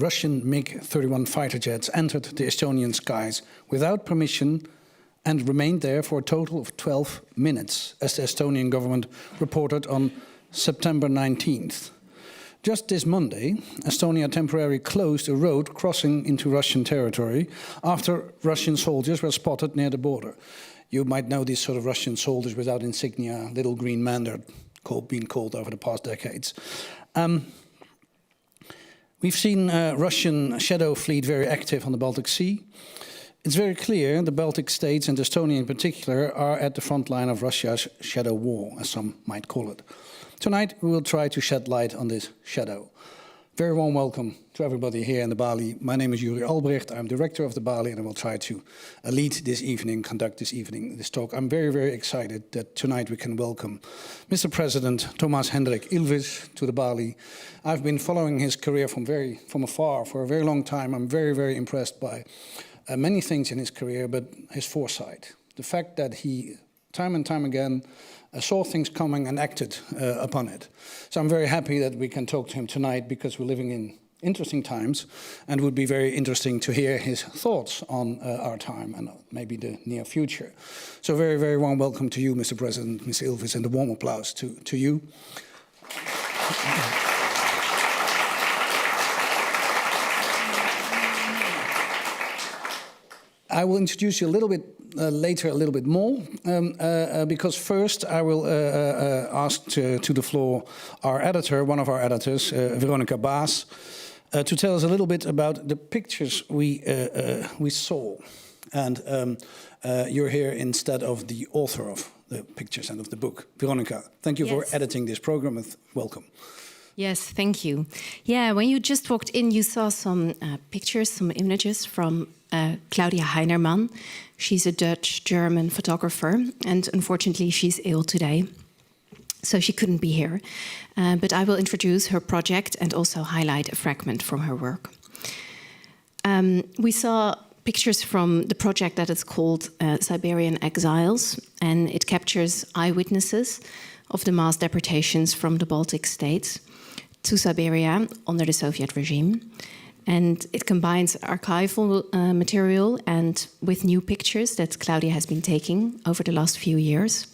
Russian MiG-31 fighter jets entered the Estonian skies without permission and remained there for a total of 12 minutes, as the Estonian government reported on September 19th. Just this Monday, Estonia temporarily closed a road crossing into Russian territory after Russian soldiers were spotted near the border. You might know these sort of Russian soldiers without insignia, little green men, they're been called over the past decades. We've seen Russian shadow fleet very active on the Baltic Sea. It's very clear the Baltic states, and Estonia in particular, are at the front line of Russia's shadow war, as some might call it. Tonight we will try to shed light on this shadow. Very warm welcome to everybody here in the Balie. My name is Juri Albrecht, I'm director of the Balie, and I will try to lead this evening, conduct this talk. I'm very, very excited that tonight we can welcome Mr. President Toomas Hendrik Ilves to the Balie. I've been following his career from afar for a very long time. I'm very, very impressed by many things in his career, but his foresight. The fact that he, time and time again, saw things coming and acted upon it. So I'm very happy that we can talk to him tonight because we're living in interesting times and it would be very interesting to hear his thoughts on our time and maybe the near future. So very, very warm welcome to you, Mr. President, Mr. Ilves, and a warm applause to you. I will introduce you a little bit later, a little bit more, because first I will ask to the floor our editor, one of our editors, Veronica Baas, to tell us a little bit about the pictures we saw. And you're here instead of the author of the pictures and of the book. Veronica, thank you for editing this program and welcome. Yes, thank you. Yeah, when you just walked in, you saw some pictures, some images from Claudia Heinermann. She's a Dutch-German photographer, and unfortunately she's ill today, so she couldn't be here. But I will introduce her project and also highlight a fragment from her work. We saw pictures from the project that is called Siberian Exiles, and it captures eyewitnesses of the mass deportations from the Baltic states to Siberia under the Soviet regime. And it combines archival material and with new pictures that Claudia has been taking over the last few years.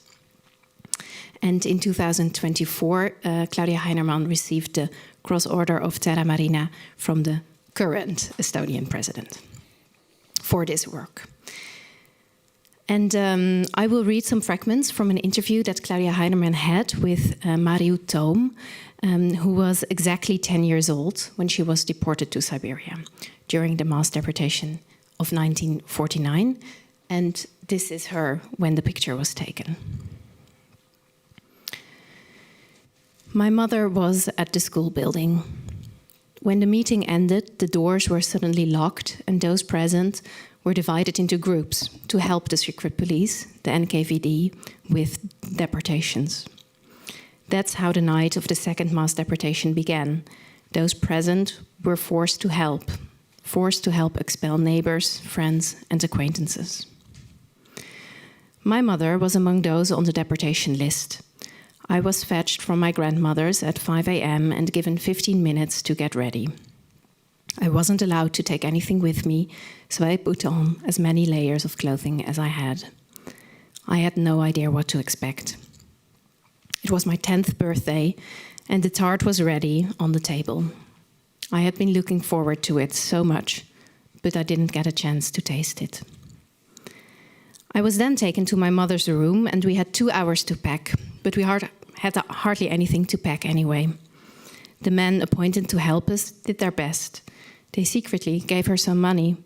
And in 2024, Claudia Heinermann received the Cross Order of Terra Marina from the current Estonian president for this work. And I will read some fragments from an interview that Claudia Heinermann had with Mariu Toom, who was exactly 10 years old when she was deported to Siberia during the mass deportation of 1949. And this is her when the picture was taken. My mother was at the school building. When the meeting ended, the doors were suddenly locked and those present were divided into groups to help the secret police, the NKVD, with deportations. That's how the night of the second mass deportation began. Those present were forced to help expel neighbors, friends, and acquaintances. My mother was among those on the deportation list. I was fetched from my grandmother's at 5 a.m. and given 15 minutes to get ready. I wasn't allowed to take anything with me, so I put on as many layers of clothing as I had. I had no idea what to expect. It was my 10th birthday, and the tart was ready on the table. I had been looking forward to it so much, but I didn't get a chance to taste it. I was then taken to my mother's room, and we had 2 hours to pack, but we had hardly anything to pack anyway. The men appointed to help us did their best. They secretly gave her some money.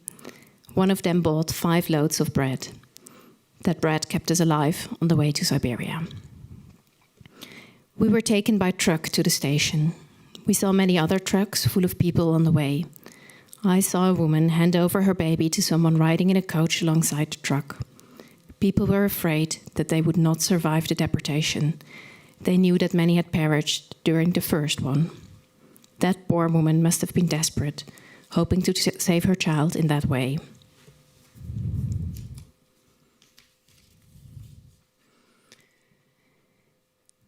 One of them bought 5 loads of bread. That bread kept us alive on the way to Siberia. We were taken by truck to the station. We saw many other trucks full of people on the way. I saw a woman hand over her baby to someone riding in a coach alongside the truck. People were afraid that they would not survive the deportation. They knew that many had perished during the first one. That poor woman must have been desperate, hoping to save her child in that way.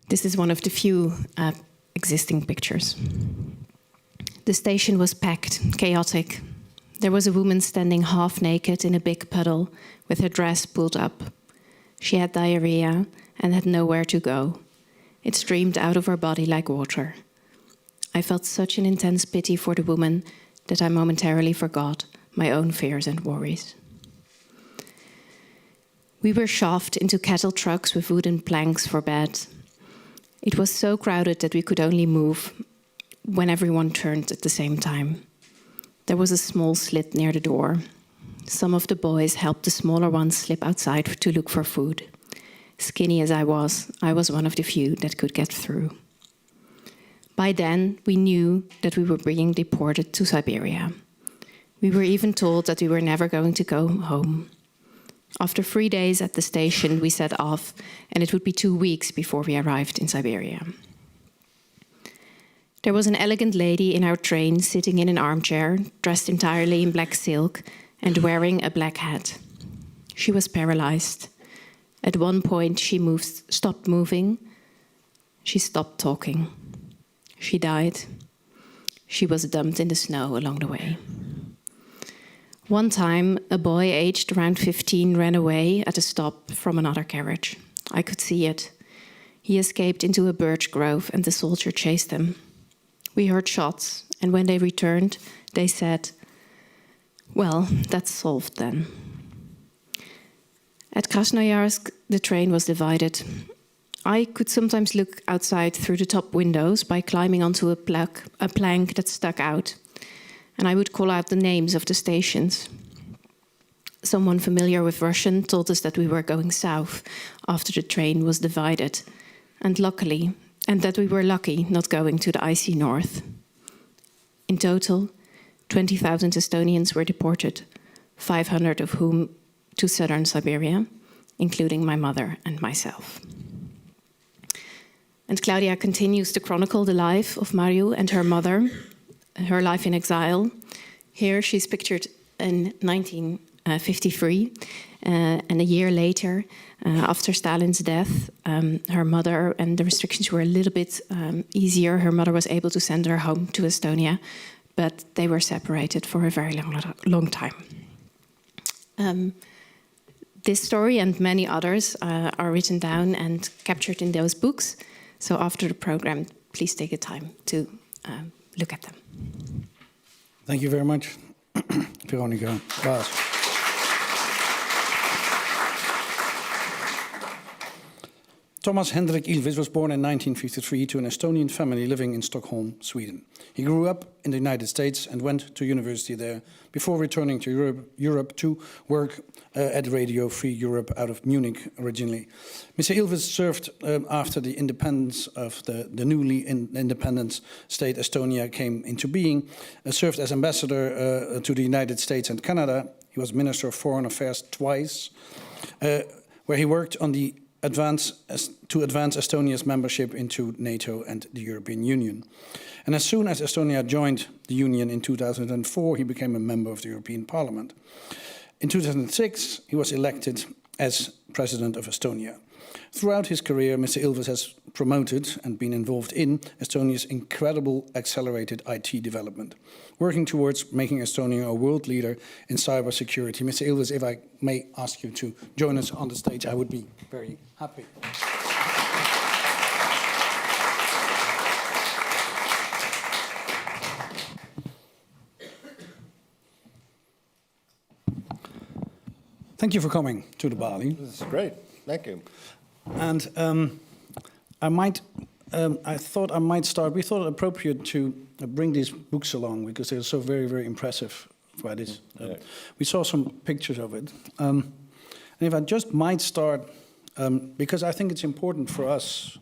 This is one of the few existing pictures. The station was packed, chaotic. There was a woman standing half naked in a big puddle with her dress pulled up. She had diarrhea and had nowhere to go. It streamed out of her body like water. I felt such an intense pity for the woman that I momentarily forgot my own fears and worries. We were shoved into cattle trucks with wooden planks for beds. It was so crowded that we could only move when everyone turned at the same time. There was a small slit near the door. Some of the boys helped the smaller ones slip outside to look for food. Skinny as I was one of the few that could get through. By then, we knew that we were being deported to Siberia. We were even told that we were never going to go home. After 3 days at the station, we set off, and it would be 2 weeks before we arrived in Siberia. There was an elegant lady in our train sitting in an armchair, dressed entirely in black silk and wearing a black hat. She was paralyzed. At one point, she stopped moving. She stopped talking. She died. She was dumped in the snow along the way. One time, a boy aged around 15 ran away at a stop from another carriage. I could see it. He escaped into a birch grove and the soldier chased him. We heard shots, and when they returned, they said, "Well, that's solved then." At Krasnoyarsk, the train was divided. I could sometimes look outside through the top windows by climbing onto a plank that stuck out, and I would call out the names of the stations. Someone familiar with Russian told us that we were going south after the train was divided, and that we were lucky not going to the icy north. In total, 20,000 Estonians were deported, 500 of whom to southern Siberia, including my mother and myself. And Claudia continues to chronicle the life of Mariu and her mother, her life in exile. Here she's pictured in 1953, and a year later, after Stalin's death, her mother, and the restrictions were a little bit easier. Her mother was able to send her home to Estonia, but they were separated for a very long time. This story and many others are written down and captured in those books. So after the program, please take the time to look at them. Thank you very much, Veronica. Klaas. Toomas Hendrik Ilves was born in 1953 to an Estonian family living in Stockholm, Sweden. He grew up in the United States and went to university there before returning to Europe to work at Radio Free Europe out of Munich originally. Mr. Ilves served after the independence of the newly independent state Estonia came into being, served as ambassador to the United States and Canada. He was Minister of Foreign Affairs twice, where he worked on the to advance Estonia's membership into NATO and the European Union. And as soon as Estonia joined the Union in 2004, he became a member of the European Parliament. In 2006, he was elected as President of Estonia. Throughout his career, Mr. Ilves has promoted and been involved in Estonia's incredible accelerated IT development, working towards making Estonia a world leader in cybersecurity. Mr. Ilves, if I may ask you to join us on the stage, I would be very happy. Thank you for coming to the Balie. This is great. Thank you. And I thought I might start. We thought it appropriate to bring these books along because they're so very, very impressive. By this, we saw some pictures of it. And if I just might start, because I think it's important for us,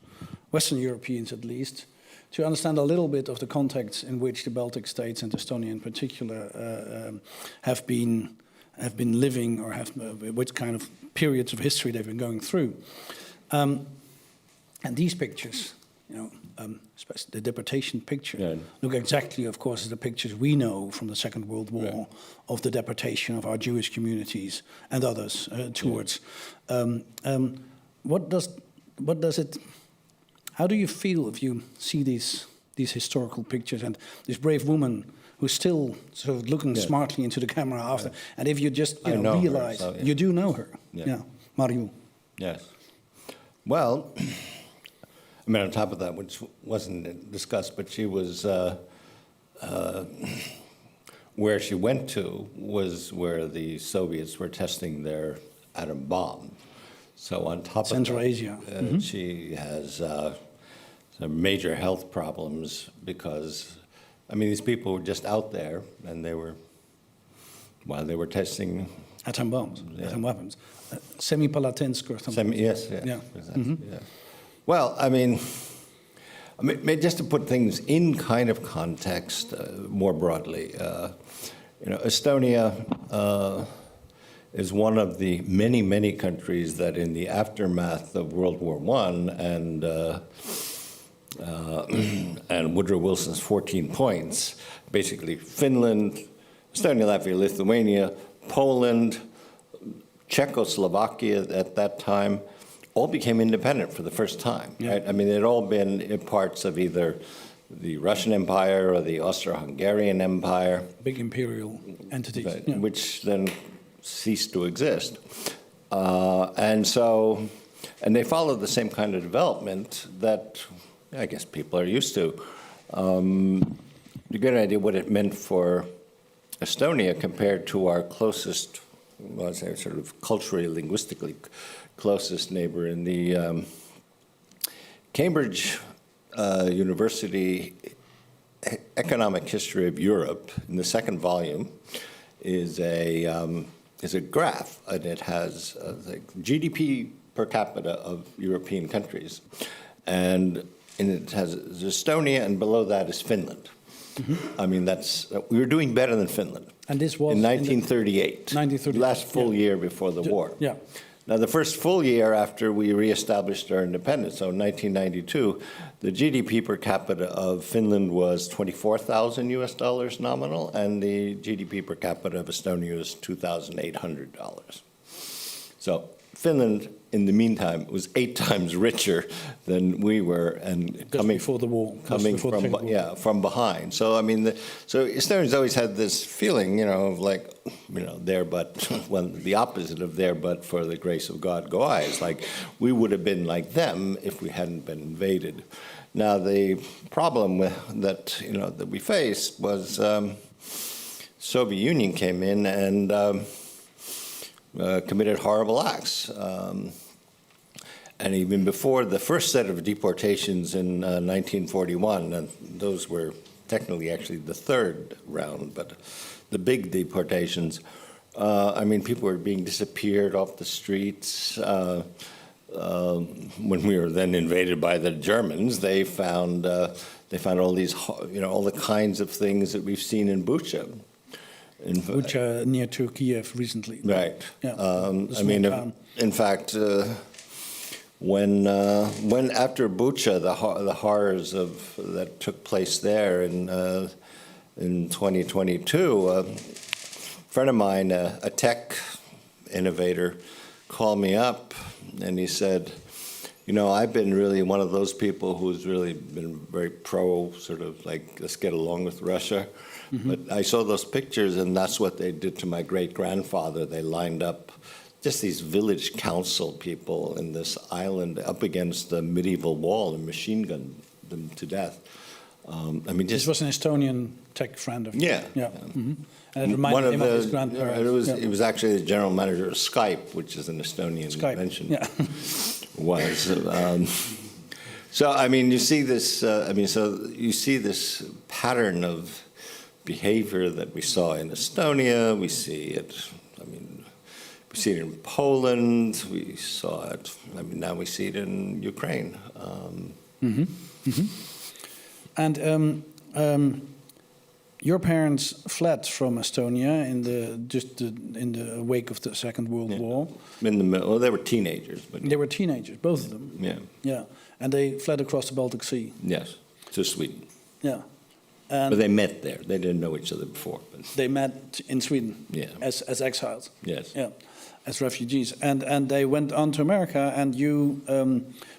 Western Europeans at least, to understand a little bit of the context in which the Baltic states and Estonia in particular have been living, or which kind of periods of history they've been going through. And these pictures, especially the deportation picture, look exactly, of course, as the pictures we know from the Second World War of the deportation of our Jewish communities and others towards. What does it? How do you feel if you see these these historical pictures, and this brave woman who's still sort of looking smartly into the camera after. And if you just realize, her, so, you do know her. Mariu. Yes. Well, I mean, on top of that, which wasn't discussed, but she was, where she went to was where the Soviets were testing their atom bomb. So on top Central of that, Asia. she has some major health problems because, I mean, these people were just out there and while they were testing Atom bombs, atom weapons. Semipalatinsk or something. Yes. Exactly, yeah. Well, I mean, just to put things in kind of context more broadly, Estonia is one of the many, many countries that in the aftermath of World War I and Woodrow Wilson's 14 points, basically Finland, Estonia, Latvia, Lithuania, Poland, Czechoslovakia at that time, all became independent for the first time. Right? I mean, they'd all been parts of either the Russian Empire or the Austro-Hungarian Empire. Big imperial entities. Right, which then ceased to exist. And they followed the same kind of development that I guess people are used to. To get an idea what it meant for Estonia compared to our closest, well, I'd say sort of culturally, linguistically closest neighbor in the Cambridge University Economic History of Europe, in the second volume, is a graph, and it has the GDP per capita of European countries, and it has Estonia, and below that is Finland. I mean, we were doing better than Finland. And this was in 1938, last full year before the war. Yeah. Now, the first full year after we reestablished our independence, so in 1992, the GDP per capita of Finland was $24,000 nominal, and the GDP per capita of Estonia was $2,800. So Finland, in the meantime, was 8 times richer than we were, and coming before the war, coming from behind. So I mean, so Estonians always had this feeling, of like, there but when the opposite of there but for the grace of God go I. It's like we would have been like them if we hadn't been invaded. Now the problem that we faced was Soviet Union came in and committed horrible acts. And even before the first set of deportations in 1941, and those were technically actually the third round, but the big deportations, I mean, people were being disappeared off the streets. When we were then invaded by the Germans, they found all these, all the kinds of things that we've seen in Bucha. Which are near to Kiev recently. Right. Yeah. I mean, in fact, when after Bucha, the horrors that took place there in 2022, a friend of mine, a tech innovator, called me up and he said, I've been really one of those people who's really been very pro, sort of like, let's get along with Russia. But I saw those pictures, and that's what they did to my great-grandfather. They lined up just these village council people in this island up against the medieval wall and machine gunned them to death. I mean, just... This was an Estonian tech friend of yours. Yeah. And it reminded him of his grandparents. It was actually the general manager of Skype, which is an Estonian invention. Yeah. So, I mean, you see this, you see this pattern of behavior that we saw in Estonia. We see it, we see it in Poland. We saw it, now we see it in Ukraine. And your parents fled from Estonia in the wake of the Second World War. In the middle, they were teenagers. But they were teenagers, both of them. Yeah. Yeah, and they fled across the Baltic Sea. Yes, to Sweden. Yeah. But they met there. They didn't know each other before. But they met in Sweden. Yeah. As exiles. Yes. Yeah. As refugees, and they went on to America, and you,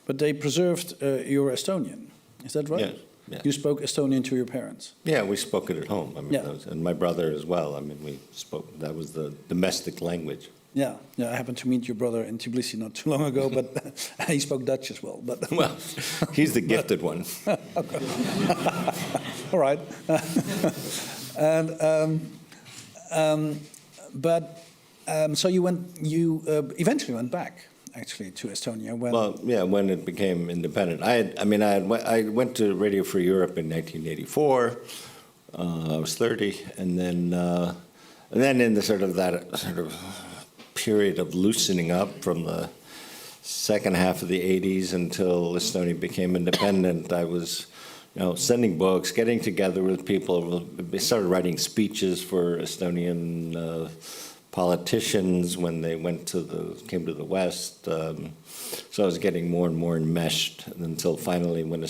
but they preserved your Estonian. Is that right? Yes. Yeah. You spoke Estonian to your parents? Yeah, we spoke it at home. I mean, Yeah. and my brother as well. I mean, we spoke, that was the domestic language. Yeah, yeah. I happened to meet your brother in Tbilisi not too long ago, but he spoke Dutch as well. But Well, he's the gifted one. all right. And so you eventually went back actually to Estonia when. Well, yeah, when it became independent. I went to Radio Free Europe in 1984. I was 30, and then in the sort of period of loosening up from the second half of the 80s until Estonia became independent, I was, sending books, getting together with people. We started writing speeches for Estonian politicians when they came to the West. So I was getting more and more enmeshed until finally, when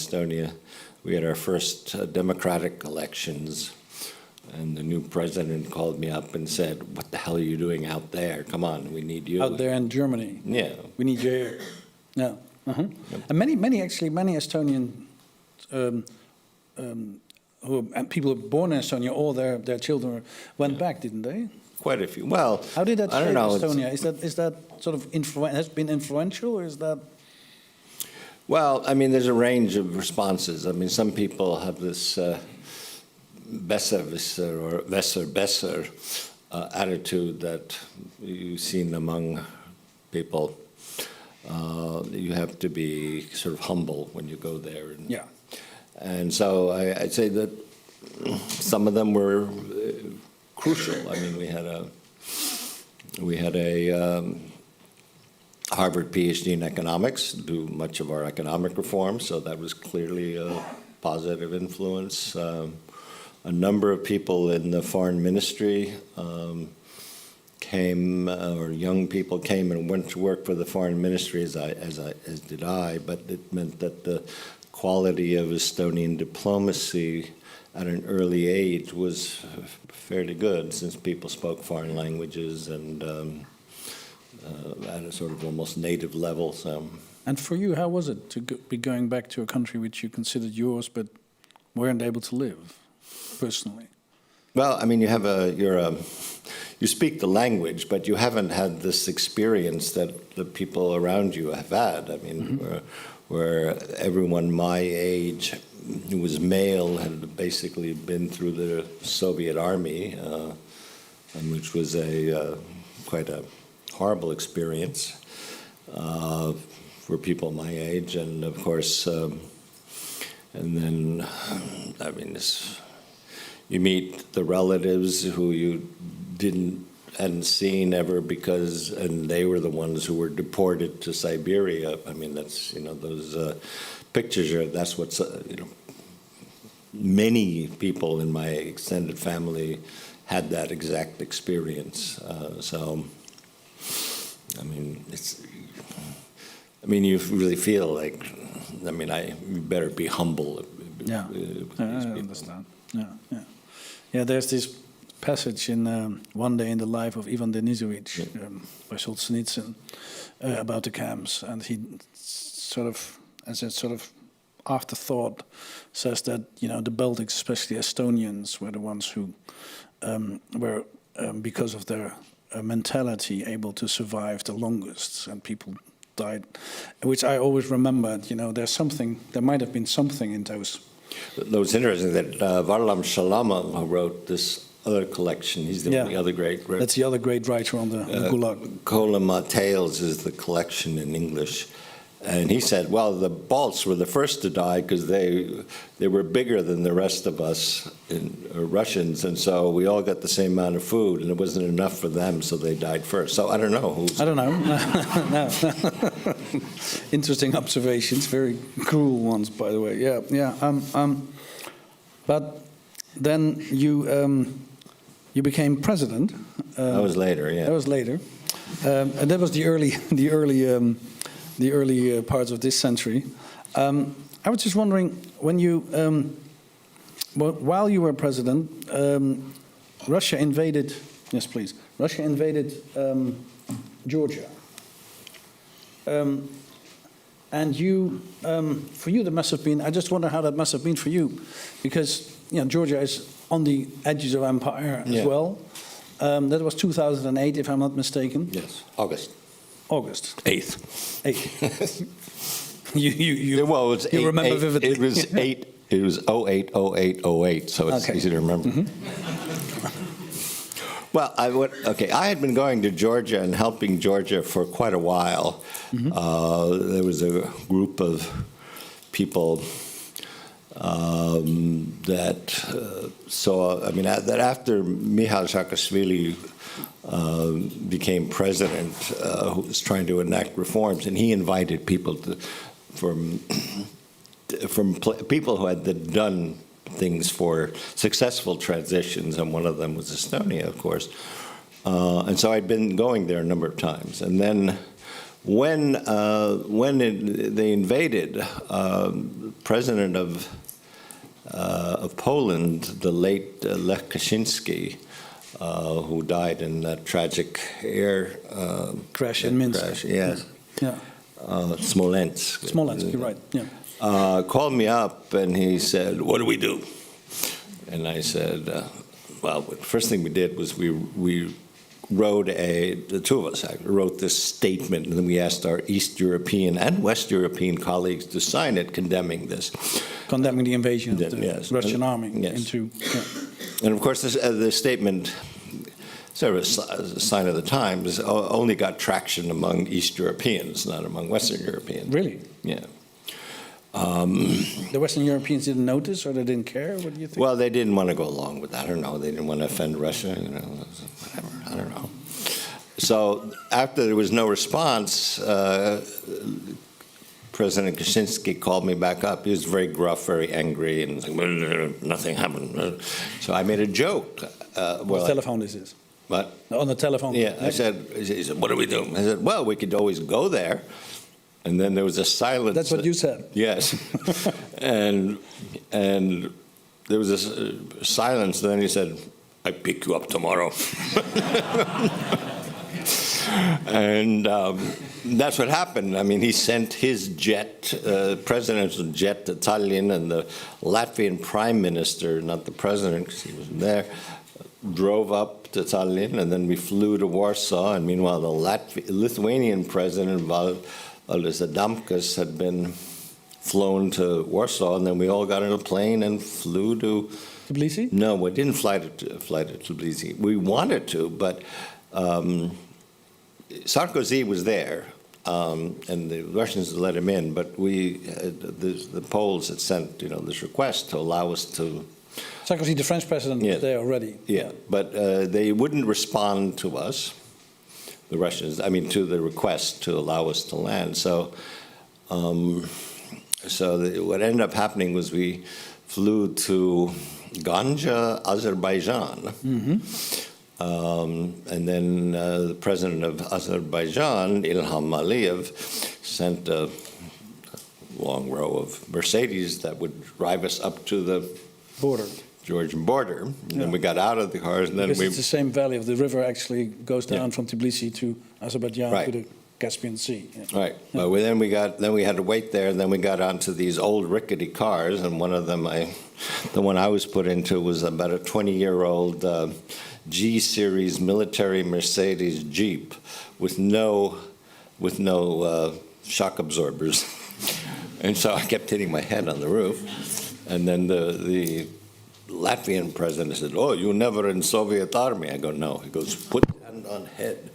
we had our first democratic elections. And the new president called me up and said, "What the hell are you doing out there? Come on, we need you." Out there in Germany. Yeah. We need you here. Yeah. Uh-huh. And many Estonian people who were born in Estonia, all their children went back, didn't they? Quite a few. Well, how did that I shape don't know, Estonia? Is that sort of has been influential, or is that? Well, I mean, there's a range of responses. I mean, some people have this besserwisser or besser attitude that you've seen among people. You have to be sort of humble when you go there. Yeah. And so I'd say that some of them were crucial. I mean, we had a Harvard PhD in economics, do much of our economic reform, so that was clearly a positive influence. A number of people in the foreign ministry came, or young people came and went to work for the foreign ministry, as did I. But it meant that the quality of Estonian diplomacy at an early age was fairly good, since people spoke foreign languages and at a sort of almost native level. So. And for you, how was it to be going back to a country which you considered yours, but weren't able to live personally? Well, I mean, you speak the language, but you haven't had this experience that the people around you have had. I mean, where everyone my age who was male had basically been through the Soviet army, which was quite a horrible experience for people my age, and of course, and then, I mean, you meet the relatives who you hadn't seen ever and they were the ones who were deported to Siberia. I mean, that's, those pictures that's what's, many people in my extended family had that exact experience. So, I mean, you really feel like, you better be humble. Yeah, I understand. Yeah, there's this passage in One Day in the Life of Ivan Denisovich by Solzhenitsyn about the camps, and he sort of, as a sort of afterthought, says that the Baltics, especially Estonians, were the ones who were, because of their mentality, able to survive the longest, and people died, which I always remembered. There might have been something in those. That was interesting that Varlam Shalama, who wrote this other collection, he's the only other great writer. That's the other great writer on the Gulag. Kolema Tales is the collection in English. And he said, well, the Balts were the first to die because they were bigger than the rest of us Russians, and so we all got the same amount of food, and it wasn't enough for them, so they died first. So I don't know. I don't know. No. Interesting observations, very cruel ones, by the way. Yeah. But then you became president. That was later. Yeah. That was later, and that was the early parts of this century. I was just wondering, when while you were president, Russia invaded. Yes, please. Russia invaded Georgia, And you, for you, that must have been, I just wonder how that must have been for you, because Georgia is on the edges of empire as well. That was 2008, if I'm not mistaken. Yes, August 8th. 8th. Well, it was you remember vividly. It was 8. It was 08, 08, 08. So it's easy to remember. Well, I had been going to Georgia and helping Georgia for quite a while. There was a group of people that saw, that after Mikhail Saakashvili became president, who was trying to enact reforms, and he invited people from people who had done things for successful transitions, and one of them was Estonia, of course. And so I'd been going there a number of times. And then when they invaded, president of Poland, the late Lech Kaczynski, who died in that tragic air crash in Minsk. Crash, yes. Yeah. Smolensk. Smolensk, you're right. Yeah. Called me up and he said, "What do we do?" And I said, "Well, the first thing we did was we wrote the two of us wrote this statement, and then we asked our East European and West European colleagues to sign it, condemning this, condemning the invasion of the Russian army into." Yeah. And of course, the statement, sort of a sign of the times, only got traction among East Europeans, not among Western Europeans. Really? Yeah. The Western Europeans didn't notice, or they didn't care? What do you think? Well, they didn't want to go along with that. I don't know. They didn't want to offend Russia. Whatever. I don't know. So after there was no response, President Kaczynski called me back up. He was very gruff, very angry, and was like, well, nothing happened. So I made a joke. On the telephone, this is. What? On the telephone. Yeah. He said, "What do we do?" I said, "Well, we could always go there." And then there was a silence. That's what you said. Yes. and there was a silence. And then he said, "I pick you up tomorrow." And that's what happened. I mean, he sent his jet, presidential jet, to Tallinn, and the Latvian prime minister, not the president because he wasn't there, drove up to Tallinn, and then we flew to Warsaw. And meanwhile, the Lithuanian president, Valdis Adamkus, had been flown to Warsaw, and then we all got on a plane and flew to Tbilisi? No, we didn't fly to Tbilisi. We wanted to, but Sarkozy was there, and the Russians let him in. But the Poles had sent this request to allow us to. Sarkozy, the French president, was there already. Yeah, but they wouldn't respond to us. The Russians, to the request to allow us to land. So, what ended up happening was we flew to Ganja, Azerbaijan, and then the president of Azerbaijan, Ilham Aliyev, sent a long row of Mercedes that would drive us up to the border. Georgian border. And then we got out of the cars, and then because it's the same valley of the river actually goes down from Tbilisi to Azerbaijan to the Caspian Sea. Yeah. Right. But then we had to wait there, and then we got onto these old rickety cars, and one of them, the one I was put into, was about a 20-year-old G series military Mercedes Jeep with no shock absorbers, and so I kept hitting my head on the roof, and then the Latvian president said, "Oh, you never in Soviet army?" I go, "No." He goes, "Put hand on head."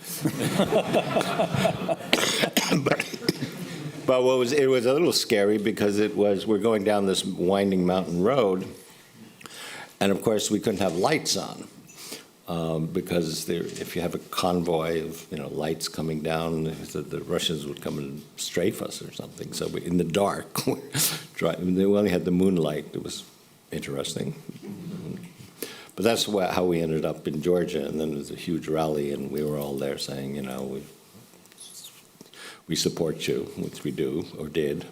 but it was a little scary because we're going down this winding mountain road, and of course we couldn't have lights on because if you have a convoy of lights coming down, the Russians would come and strafe us or something. So in the dark, they only had the moonlight. It was interesting. But that's how we ended up in Georgia, and then there was a huge rally, and we were all there saying, we support you, which we do, or did.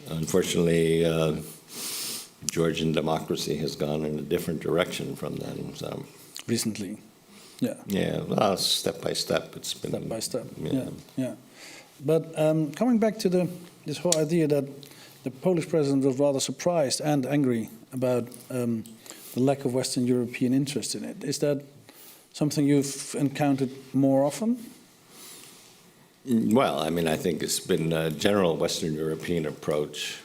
Unfortunately, Georgian democracy has gone in a different direction from then. So recently, yeah. Yeah, well, step by step, it's been step by step. Yeah. Yeah. But coming back to the this whole idea that the Polish president was rather surprised and angry about the lack of Western European interest in it. Is that something you've encountered more often? Well, I mean, I think it's been a general Western European approach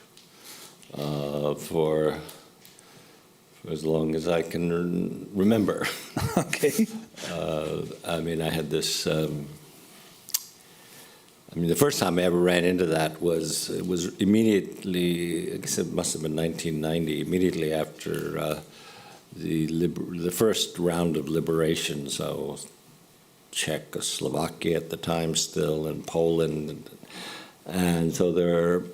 for as long as I can remember. Okay. I mean, I had this. I mean, the first time I ever ran into that was immediately. I guess it must have been 1990. Immediately after the first round of liberation. So Czechoslovakia at the time still, and Poland, and so there.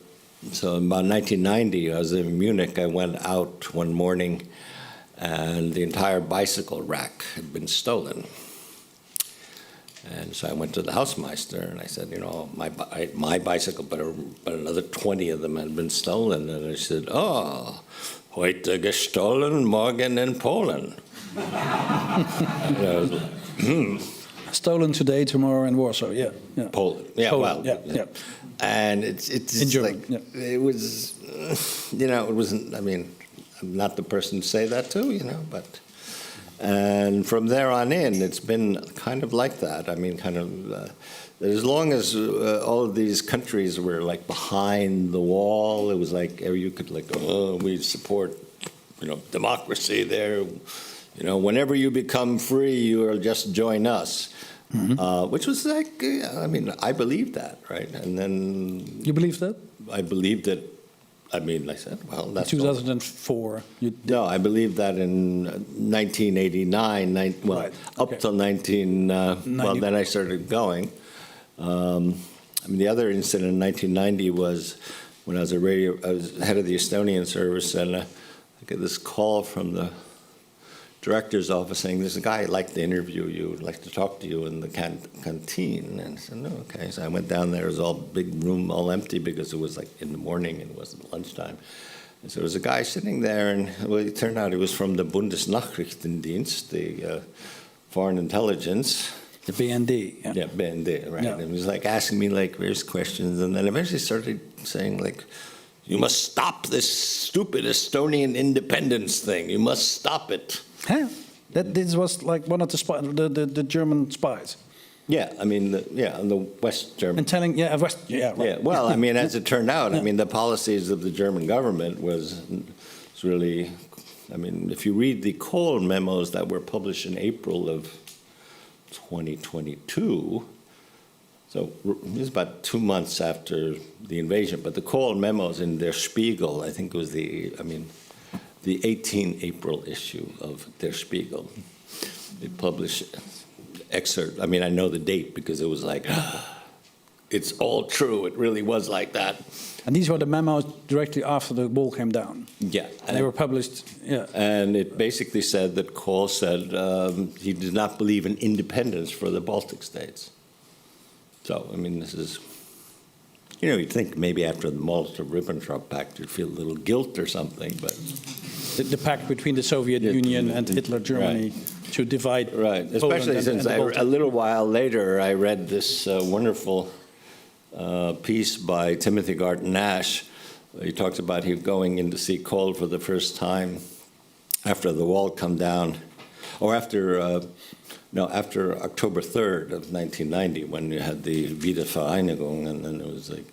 So in about 1990, I was in Munich. I went out one morning, and the entire bicycle rack had been stolen. And so I went to the Hausmeister, and I said, you know, my bicycle, but another 20 of them had been stolen. And I said, oh, heute gestohlen, morgen in Polen. And I was like, Stolen today, tomorrow in Warsaw. Yeah. Poland. Yeah, Poland, well, yeah. And it's in German, like, it was, you know, it wasn't, I mean, I'm not the person to say that to, you know, but, and from there on in, it's been kind of like that. I mean, kind of, as long as all of these countries were like behind the wall, it was like, you could like, oh, we support, you know, democracy there. You know, whenever you become free, you will just join us. Mm-hmm. Which was like, I mean, I believed that, right? And then... You believed that? I believed it. I mean, I said, well, that's... 2004. No, I believed that in 1989, right. Up till 19... well, then I started going. I mean, the other incident in 1990 was when I was I was head of the Estonian service, and I get this call from the director's office saying, there's a guy who'd like to interview you, would like to talk to you in the canteen. And I said, no, okay. So I went down there. It was all big room, all empty, because it was like in the morning and it wasn't lunchtime. And so there was a guy sitting there, and well, it turned out he was from the Bundesnachrichtendienst, the foreign intelligence. The BND. Yeah, BND, right. Yeah. And he was like asking me like various questions, and then eventually started saying like, you must stop this stupid Estonian independence thing. You must stop it. Huh? This was like one of the German spies. Yeah, I mean, the West German. And telling, West, right. Yeah, well, I mean, as it turned out, I mean, the policies of the German government was really, I mean, if you read the Kohl memos that were published in April of 2022, so it was about 2 months after the invasion, but the Kohl memos in Der Spiegel, I think it was the 18 April issue of Der Spiegel. It published excerpt. I mean, I know the date because it was like, it's all true. It really was like that. And these were the memos directly after the wall came down. Yeah. And they were published, yeah. And it basically said that Kohl said he did not believe in independence for the Baltic states. So, I mean, this is, you know, you'd think maybe after the Molotov-Ribbentrop Pact you'd feel a little guilt or something, but... The pact between the Soviet Union and Hitler Germany to divide Poland, especially since a little while later I read this wonderful piece by Timothy Garton Nash. He talks about him going in to see Kohl for the first time after the wall come down, or after October 3rd of 1990, when you had the Wiedervereinigung, and then it was like,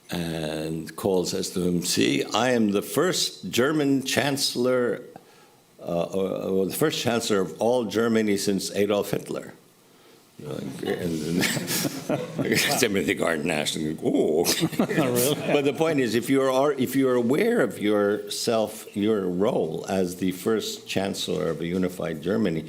and Kohl says to him, see, I am the first German chancellor, or the first chancellor of all Germany since Adolf Hitler. And Timothy Garton Nash, oh. But the point is, if you're aware of yourself, your role as the first chancellor of a unified Germany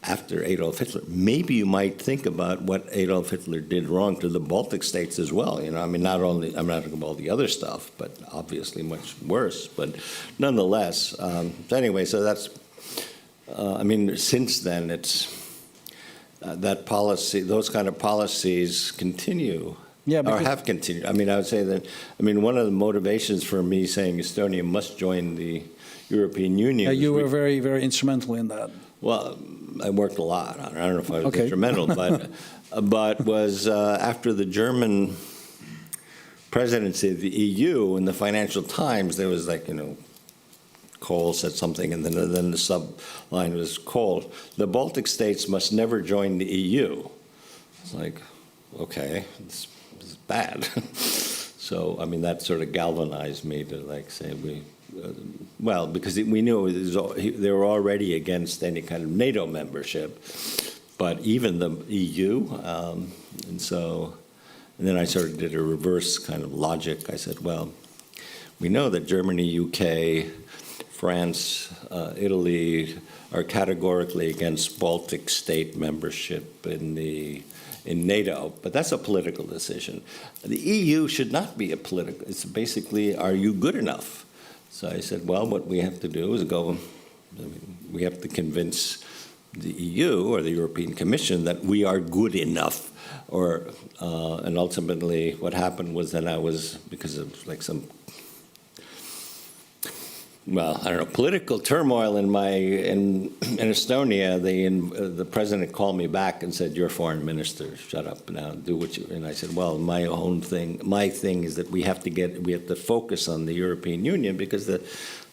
after Adolf Hitler, maybe you might think about what Adolf Hitler did wrong to the Baltic states as well. You know, I mean, not only, I'm not talking about all the other stuff, but obviously much worse. But nonetheless, so anyway, so that's, I mean, since then, it's that policy, those kind of policies continue. Yeah, or have continued. I mean, I would say that, I mean, one of the motivations for me saying Estonia must join the European Union. You were very, very instrumental in that. Well, I worked a lot on it. I don't know if I was detrimental, but was after the German presidency of the EU, in the Financial Times, there was like, Kohl said something, and then the subline was Kohl, the Baltic states must never join the EU. It's like, okay, it's bad. So, I mean, that sort of galvanized me to like say well, because we knew they were already against any kind of NATO membership, but even the EU, and then I sort of did a reverse kind of logic. I said, well, we know that Germany, UK, France, Italy are categorically against Baltic state membership in NATO, but that's a political decision. The EU should not be a political. It's basically, are you good enough? So I said, well, what we have to do is we have to convince the EU or the European Commission that we are good enough. And ultimately, what happened was that I was, because of like some, well, I don't know, political turmoil in Estonia, the president called me back and said, "You're foreign minister. Shut up now. Do what you." And I said, "Well, my thing is that we have to focus on the European Union, because the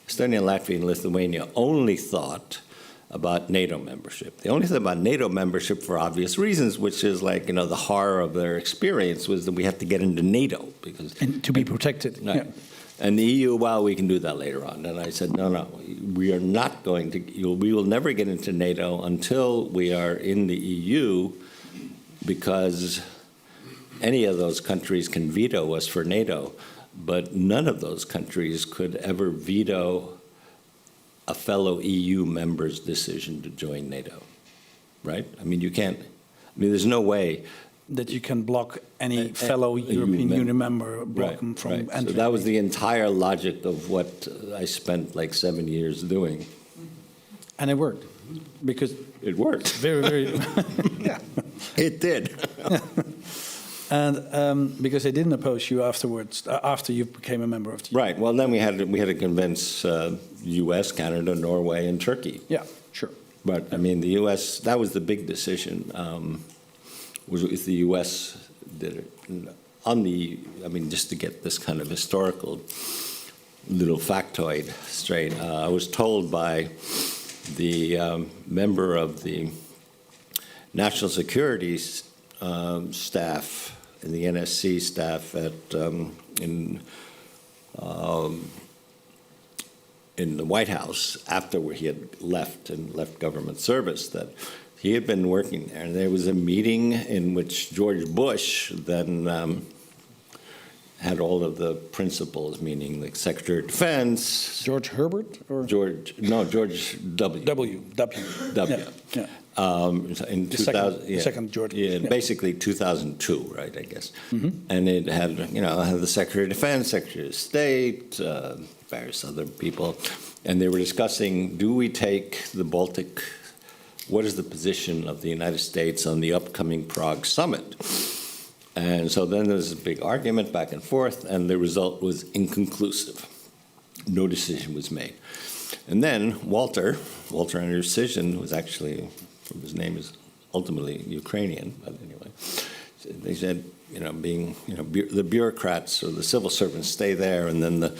Estonia, Latvia, and Lithuania only thought about NATO membership. The only thing about NATO membership, for obvious reasons, which is like, the horror of their experience, was that we have to get into NATO and to be protected. Right. Yeah. And the EU, well, we can do that later on. And I said, no, we are not going to, we will never get into NATO until we are in the EU, because any of those countries can veto us for NATO, but none of those countries could ever veto a fellow EU member's decision to join NATO, right? I mean, you can't, there's no way that you can block any fellow European Union member, block them from entering. So that was the entire logic of what I spent like 7 years doing. And it worked, because it worked. Very, very. Yeah, it did. And because they didn't oppose you afterwards, after you became a member of the EU. Right. Well, then we had to convince U.S., Canada, Norway, and Turkey. Yeah, sure. But I mean, the U.S. That was the big decision. Was if the U.S. did it just to get this kind of historical little factoid straight. I was told by the member of the National Security staff and the NSC staff in the White House after he had left government service, that he had been working there, and there was a meeting in which George Bush then had all of the principals, meaning the Secretary of Defense. George Herbert? Or? George W. W. Yeah. In 2000, second George. Yeah, basically 2002, right? I guess. Mm-hmm. And it had, had the Secretary of Defense, Secretary of State, various other people, and they were discussing: do we take the Baltic? What is the position of the United States on the upcoming Prague summit? And so then there was a big argument back and forth, and the result was inconclusive. No decision was made. And then Walter Anderson was actually, his name is ultimately Ukrainian, but anyway, they said, the bureaucrats or the civil servants stay there, and then the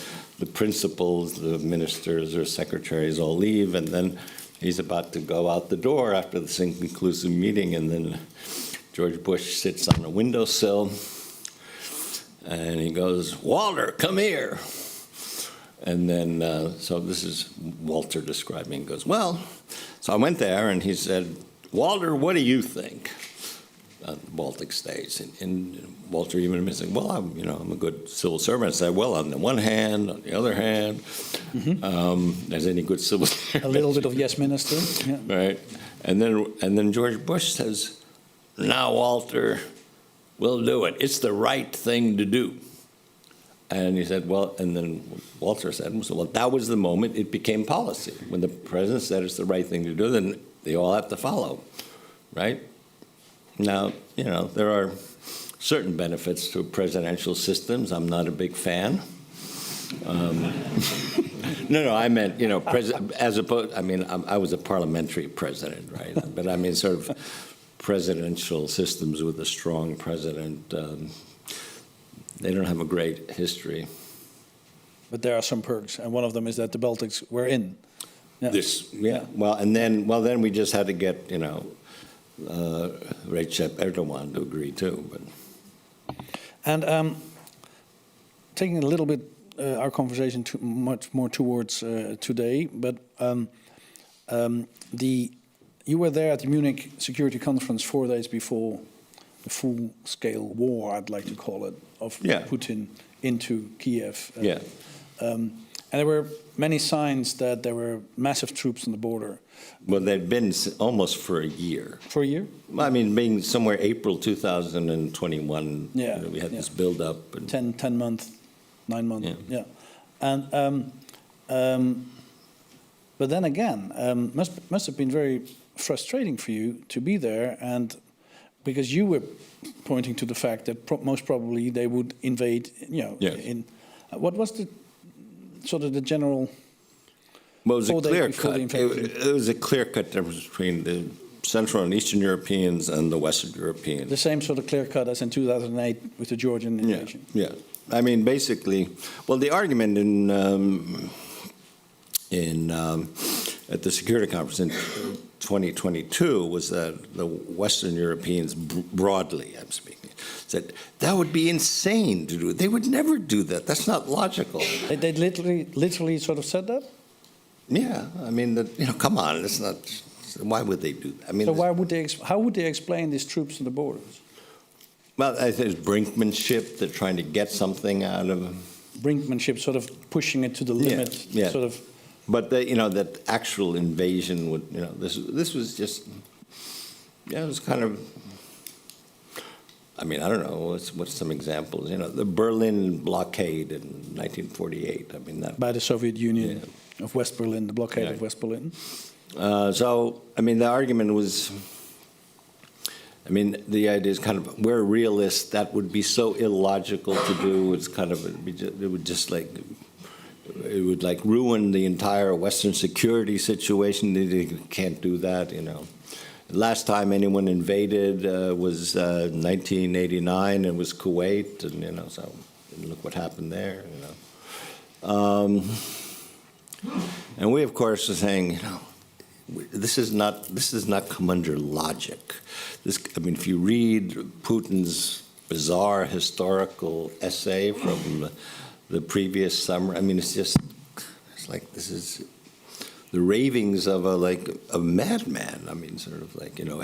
principals, the ministers or secretaries all leave, and then he's about to go out the door after this inconclusive meeting, and then George Bush sits on a windowsill, and he goes, "Walter, come here." And then, so this is Walter describing, goes, "Well," so I went there, and he said, "Walter, what do you think?" Baltic states, and Walter even said, "Well, I'm a good civil servant." I said, "Well, on the one hand, on the other hand, as any good civil servant, a little bit of yes, minister, yeah. Right?" And then George Bush says, "Now, Walter, we'll do it. It's the right thing to do." And he said, "Well," and then Walter said, "Well, that was the moment it became policy. When the president said it's the right thing to do, then they all have to follow, right?" Now, there are certain benefits to presidential systems. I'm not a big fan. No, I meant, as opposed, I was a parliamentary president, right? But I mean, sort of presidential systems with a strong president, They don't have a great history. But there are some perks, and one of them is that the Baltics were in. Yeah. Well, then we just had to get, Recep Erdogan to agree too. But. And taking a little bit our conversation much more towards today, but you were there at the Munich Security Conference 4 days before the full-scale war, I'd like to call it, of Putin into Kiev. And there were many signs that there were massive troops on the border. Well, they'd been almost for a year. For a year? I mean, being somewhere April 2021, we had this build-up. 10 months, 9 months, And but then again, must have been very frustrating for you to be there, and because you were pointing to the fact that most probably they would invade. What was the sort of the general? Well, it was a clear cut. It was a clear cut difference between the Central and Eastern Europeans and the Western Europeans. The same sort of clear cut as in 2008 with the Georgian invasion. Yeah. I mean, basically, well, the argument at the Security Conference in 2022 was that the Western Europeans, broadly, I'm speaking, said that would be insane to do. They would never do that. That's not logical. They literally sort of said that? Yeah, I mean, come on, it's not. Why would they do that? I mean, so how would they explain these troops on the borders? Well, I think it's brinkmanship. They're trying to get something out of them. Brinkmanship, sort of pushing it to the limit, sort of. But that actual invasion would, this was just, it was kind of. I mean, I don't know. What's some examples? The Berlin blockade in 1948. I mean that by the Soviet Union of West Berlin, the blockade of West Berlin. So I mean, the argument was. I mean, the idea is kind of we're realists. That would be so illogical to do. It's kind of it would ruin the entire Western security situation. They can't do that. Last time anyone invaded was 1989. It was Kuwait, and so look what happened there. And we, of course, are saying, this is not come under logic. I mean, if you read Putin's bizarre historical essay from the previous summer, I mean, it's like this is the ravings of a madman. I mean, sort of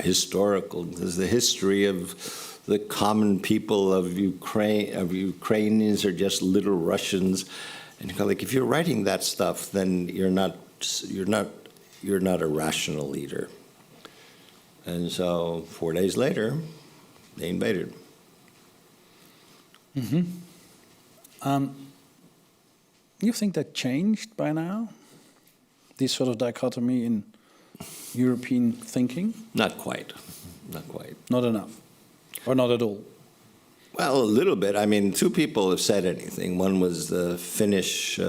historical. This is the history of the common people of Ukraine. Ukrainians are just little Russians, and if you're writing that stuff, then you're not a rational leader. And so 4 days later, they invaded. You think that changed by now? This sort of dichotomy in European thinking? Not quite. Not quite. Not enough? Or not at all? Well, a little bit. I mean, two people have said anything. One was the Finnish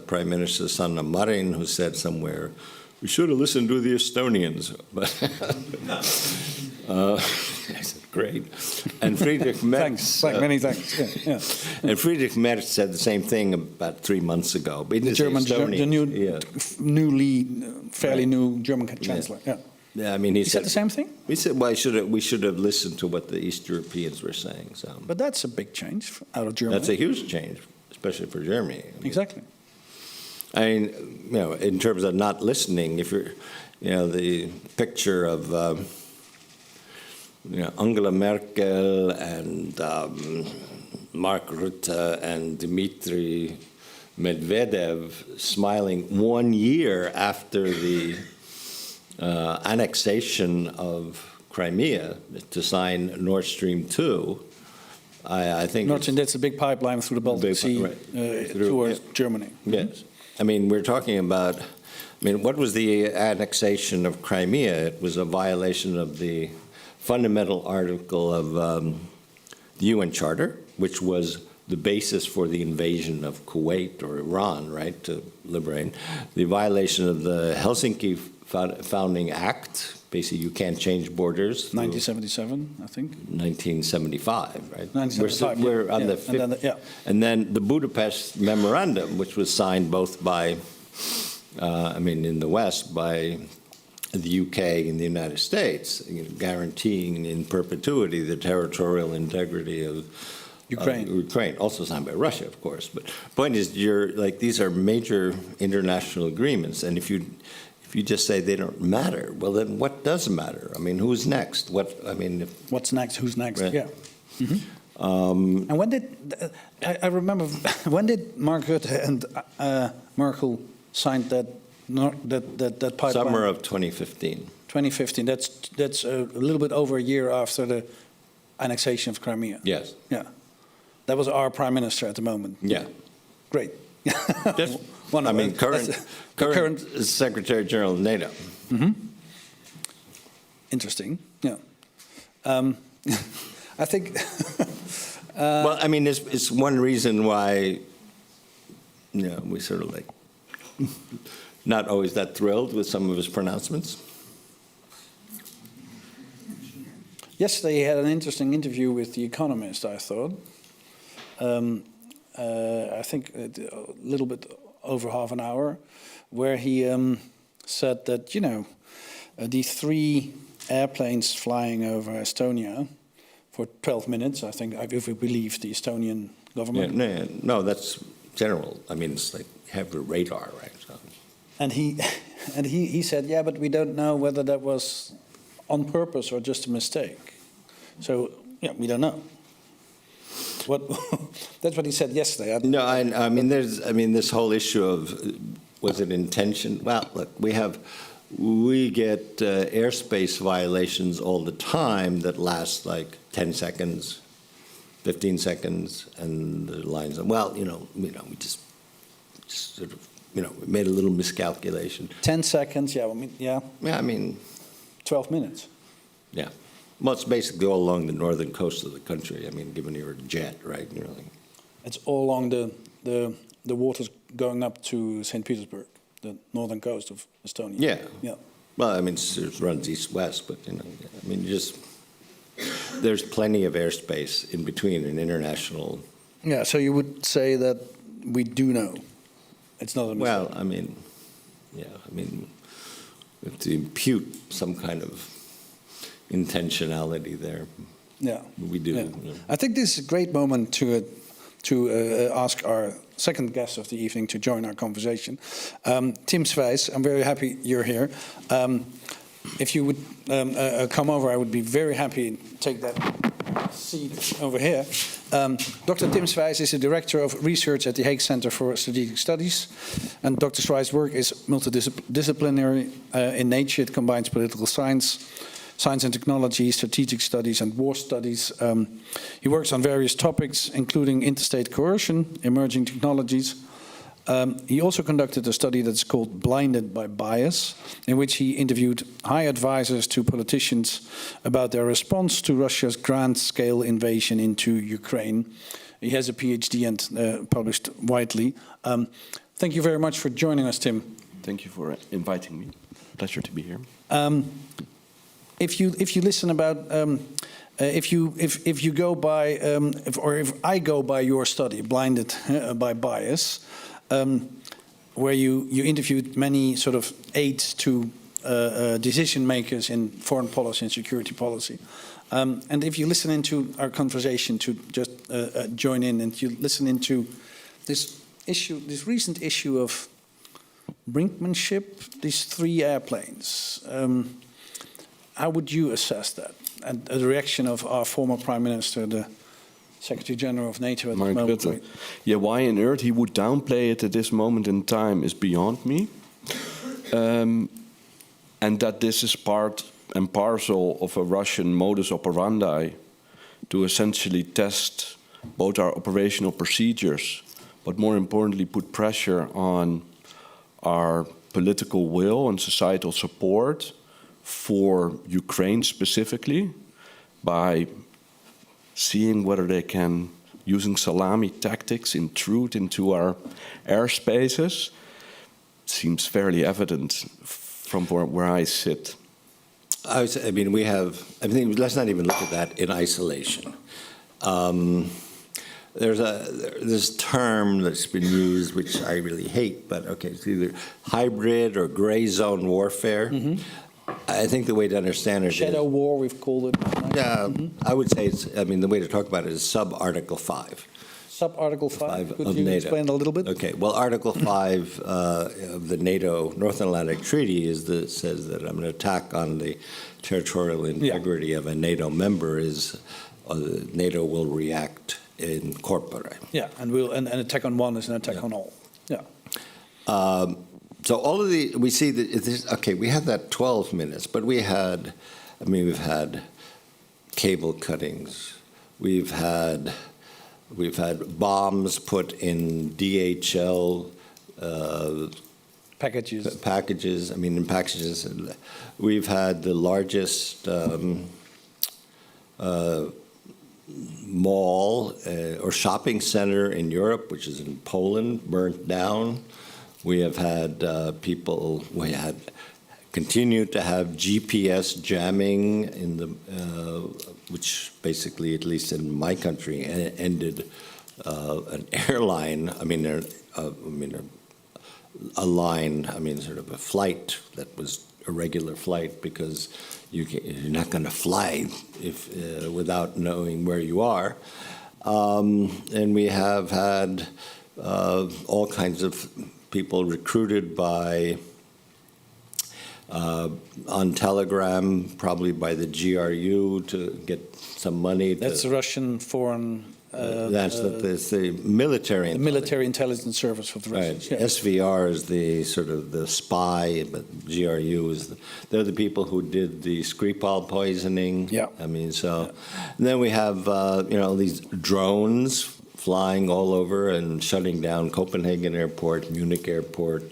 Prime Minister Sanna Marin, who said somewhere, we should have listened to the Estonians. But I said, great. And Friedrich Merz. Many thanks. And Friedrich Merz said the same thing about 3 months ago. But the fairly new German chancellor. Yeah, I mean, he said the same thing? He said, well, we should have listened to what the East Europeans were saying. So. But that's a big change out of Germany. That's a huge change, especially for Germany. I mean, exactly. I mean, in terms of not listening, if you're, the picture of, Angela Merkel and Mark Rutte and Dmitry Medvedev smiling 1 year after the annexation of Crimea to sign Nord Stream 2, I think... Nord Stream, that's a big pipeline through the Baltic Sea towards Germany. Yes. I mean, we're talking about... what was the annexation of Crimea? It was a violation of the fundamental article of the UN Charter, which was the basis for the invasion of Kuwait or Iran, right, to liberate, the violation of the Helsinki Founding Act. Basically, you can't change borders. 1977, I think. 1975, right? 1975, We're on the and then the Budapest Memorandum, which was signed both by, in the West, by the UK and the United States, guaranteeing in perpetuity the territorial integrity of Ukraine, also signed by Russia, of course. But the point is, these are major international agreements, and if you just say they don't matter, well, then what does matter? I mean, who's next? What's next? Who's next? Right. Yeah. Mm-hmm. And when did I remember? When did Mark Rutte and Merkel sign that pipeline? Summer of 2015. 2015. That's a little bit over a year after the annexation of Crimea. Yes. Yeah. That was our prime minister at the moment. Yeah. Great. Current Secretary General of NATO. Mm-hmm. Interesting. Yeah. I think. Well, I mean, it's one reason why, we sort of not always that thrilled with some of his pronouncements. Yesterday, he had an interesting interview with The Economist, I thought. I think a little bit over half an hour, where he said that, these 3 airplanes flying over Estonia for 12 minutes, I think, if we believe the Estonian government. Yeah, no, that's general. I mean, it's like have a radar, right? So. And he said, yeah, but we don't know whether that was on purpose or just a mistake. So, yeah, we don't know. That's what he said yesterday. No, I mean, this whole issue of was it intention? Well, look, we get airspace violations all the time that last like 10 seconds, 15 seconds, and the lines. Well, we just sort of, made a little miscalculation. 10 seconds, yeah. Yeah, I mean. 12 minutes. Yeah. Well, it's basically all along the northern coast of the country. I mean, given you're a jet, right? It's all along the waters going up to St. Petersburg, the northern coast of Estonia. Yeah. Yeah. Well, I mean, it runs east-west, but, there's plenty of airspace in between an international. Yeah, so you would say that we do know. It's not a mistake. Well, we have to impute some kind of intentionality there. Yeah, we do. Yeah. I think this is a great moment to ask our second guest of the evening to join our conversation. Tim Swijs, I'm very happy you're here. If you would come over, I would be very happy to take that seat over here. Dr. Tim Swijs is the Director of Research at the Hague Center for Strategic Studies. And Dr. Swijs' work is multidisciplinary in nature. It combines political science, science and technology, strategic studies, and war studies. He works on various topics, including interstate coercion, emerging technologies. He also conducted a study that's called Blinded by Bias, in which he interviewed high advisors to politicians about their response to Russia's grand-scale invasion into Ukraine. He has a PhD and published widely. Thank you very much for joining us, Tim. Thank you for inviting me. Pleasure to be here. If you listen about if you go by if I go by your study, Blinded by Bias, where you interviewed many sort of aides to decision makers in foreign policy and security policy, and if you listen into our conversation, to just join in, and you listen into this recent issue of brinkmanship, these 3 airplanes. How would you assess that? And the reaction of our former Prime Minister, the Secretary General of NATO at the moment? Yeah, why on earth he would downplay it at this moment in time is beyond me. And that this is part and parcel of a Russian modus operandi to essentially test both our operational procedures, but more importantly, put pressure on our political will and societal support for Ukraine specifically, by seeing whether they can using salami tactics, intrude into our airspaces. Seems fairly evident from where I sit. I mean, let's not even look at that in isolation. There's this term that's been used, which I really hate, but okay, it's either hybrid or gray zone warfare. I think the way to understand it Shadow war, we've called it. yeah, I would say the way to talk about it is sub-Article 5. Sub-Article 5, could of you NATO. explain a little bit? Okay, well, Article 5 of the NATO North Atlantic Treaty says that an attack on the territorial integrity of a NATO member is NATO will react in corpore. Yeah, and an attack on one is an attack on all. Yeah. So all of we see that, okay, we had that 12 minutes, but we've had cable cuttings, we've had bombs put in DHL packages. in packages. We've had the largest mall or shopping center in Europe, which is in Poland, burnt down. We have had continued to have GPS jamming in the, which basically, at least in my country, ended an airline. A line. Sort of a flight that was a regular flight, because you're not going to fly without knowing where you are. And we have had all kinds of people recruited by on Telegram, probably by the GRU, to get some money. That's the Russian foreign. That's the military. The military intelligence service of the Russians. Right. Yeah. SVR is the sort of the spy, but GRU is they're the people who did the Skripal poisoning. Yeah. And then we have these drones flying all over and shutting down Copenhagen Airport, Munich Airport.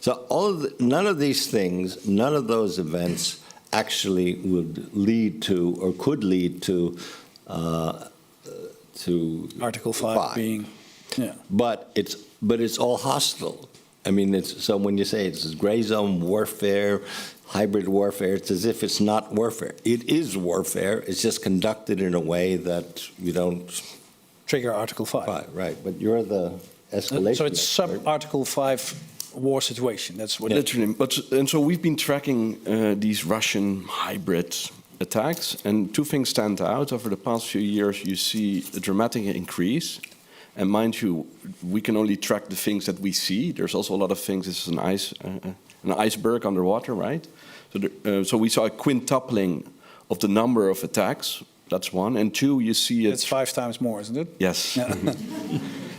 So none of these things, none of those events actually would lead to or could lead to Article 5 being, yeah. But it's all hostile. So when you say it's gray zone warfare, hybrid warfare, it's as if it's not warfare. It is warfare. It's just conducted in a way that you don't trigger Article 5. Right, but you're the escalation. So it's sub-Article 5 war situation. That's what. Literally, and so we've been tracking these Russian hybrid attacks, and two things stand out. Over the past few years, you see a dramatic increase. And mind you, we can only track the things that we see. There's also a lot of things. This is an iceberg underwater, right? So we saw a quintupling of the number of attacks. That's one. And two, you see it's 5 times more, isn't it? Yes. Yeah.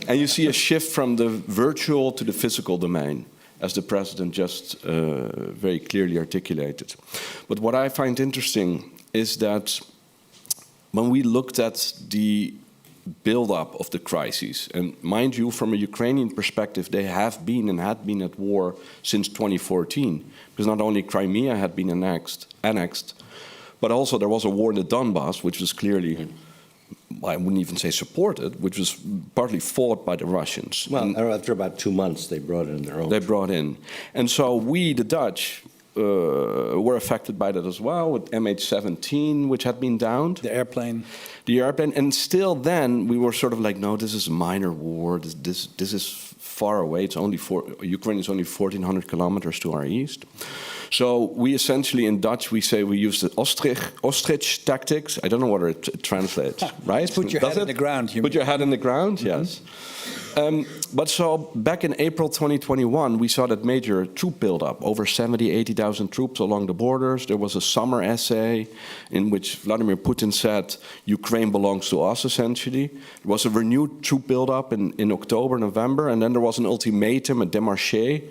And you see a shift from the virtual to the physical domain, as the president just very clearly articulated. But what I find interesting is that when we looked at the build-up of the crises, and mind you, from a Ukrainian perspective, they have been and had been at war since 2014, because not only Crimea had been annexed, but also there was a war in the Donbass, which was clearly, I wouldn't even say supported, which was partly fought by the Russians. Well, after about 2 months, they brought in their own. They brought in. And so we, the Dutch, were affected by that as well, with MH17, which had been downed. The airplane. And still then, we were sort of like, no, this is a minor war. This is far away. It's only Ukraine is only 1,400 kilometers to our east. So we essentially, in Dutch, we say we use the ostrich tactics. I don't know whether it translates, right? Put your head in the ground. Put your head in the ground, yes. But so back in April 2021, we saw that major troop buildup, over 80,000 troops along the borders. There was a summer essay in which Vladimir Putin said, Ukraine belongs to us, essentially. There was a renewed troop buildup in October, November, and then there was an ultimatum, a démarche,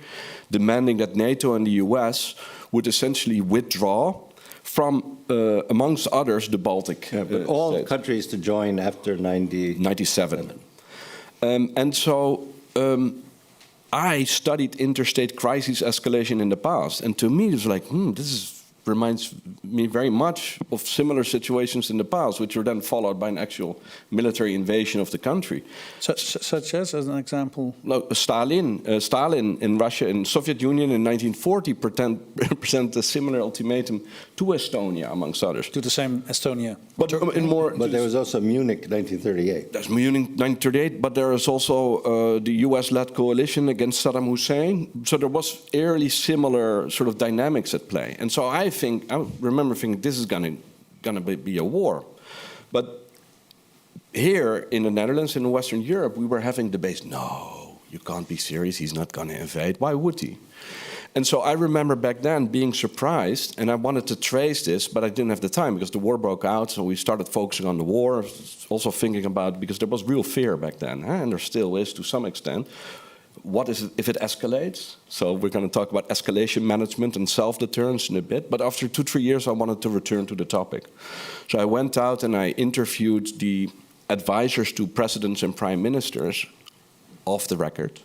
demanding that NATO and the US would essentially withdraw from, amongst others, the Baltic. Yeah, but all states. Countries to join after 97. And so I studied interstate crisis escalation in the past, and to me it was like, this is reminds me very much of similar situations in the past, which were then followed by an actual military invasion of the country. Such as an example? Stalin in Russia, in Soviet Union in 1940 presented a similar ultimatum to Estonia, amongst others. To the same Estonia. But there was also Munich 1938. There's Munich 1938, but there is also the US-led coalition against Saddam Hussein. So there was fairly similar sort of dynamics at play. And so I remember thinking this is gonna be a war. But here in the Netherlands, in Western Europe, we were having debates. No, you can't be serious. He's not gonna invade. Why would he? And so I remember back then being surprised, and I wanted to trace this, but I didn't have the time because the war broke out. So we started focusing on the war, also thinking about, because there was real fear back then, and there still is to some extent. What is it if it escalates? So we're going to talk about escalation management and self-deterrence in a bit. But after 2-3 years, I wanted to return to the topic. So I went out and I interviewed the advisors to presidents and prime ministers off the record,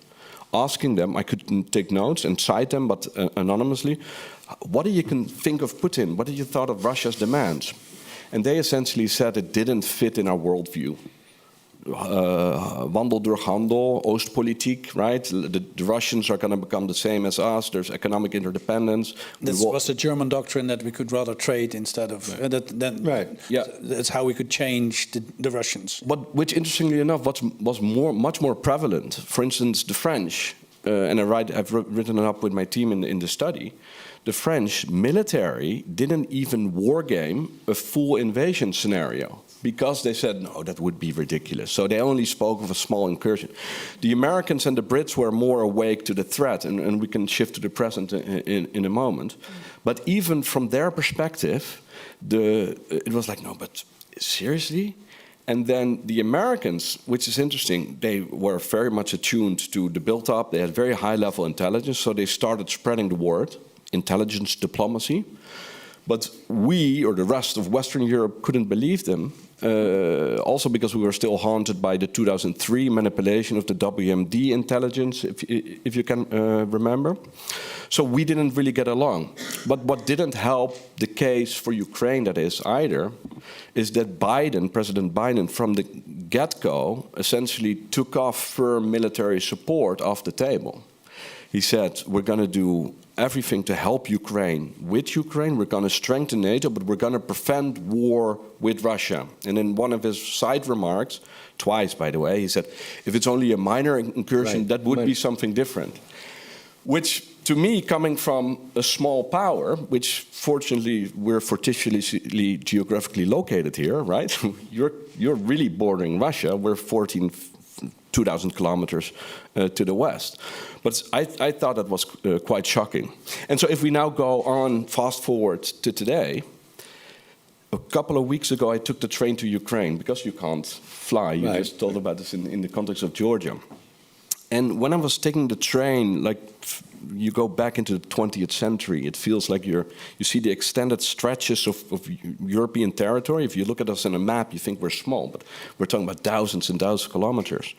asking them, I could take notes and cite them, but anonymously, what do you think of Putin? What did you thought of Russia's demands? And they essentially said it didn't fit in our worldview. Wandel door handel, Oostpolitiek, right? The Russians are going to become the same as us. There's economic interdependence. This was the German doctrine that we could rather trade instead of Right. Yeah, that's how we could change the Russians. But which, interestingly enough, was much more prevalent. For instance, the French, and I've written it up with my team in the study. The French military didn't even wargame a full invasion scenario, because they said, no, that would be ridiculous. So they only spoke of a small incursion. The Americans and the Brits were more awake to the threat, and we can shift to the present in a moment. But even from their perspective, it was like, no, but seriously? And then the Americans, which is interesting, they were very much attuned to the build-up. They had very high-level intelligence, so they started spreading the word, intelligence diplomacy. But we, or the rest of Western Europe, couldn't believe them, also because we were still haunted by the 2003 manipulation of the WMD intelligence, if you can remember. So we didn't really get along. But what didn't help the case for Ukraine, that is, either, is that President Biden, from the get-go, essentially took off firm military support off the table. He said, we're going to do everything to help Ukraine. With Ukraine, we're going to strengthen NATO, but we're going to prevent war with Russia. And in one of his side remarks, twice, by the way, he said, if it's only a minor incursion, right, that would be something different. Which, to me, coming from a small power, which fortunately we're fortuitously geographically located here, right? You're really bordering Russia. We're 2,000 kilometers to the west. But I thought that was quite shocking. And so if we now go on, fast forward to today, a couple of weeks ago I took the train to Ukraine, because you can't fly. You right. just told about this in the context of Georgia. And when I was taking the train, like you go back into the 20th century, it feels like you see the extended stretches of European territory. If you look at us on a map, you think we're small, but we're talking about thousands and thousands of kilometers.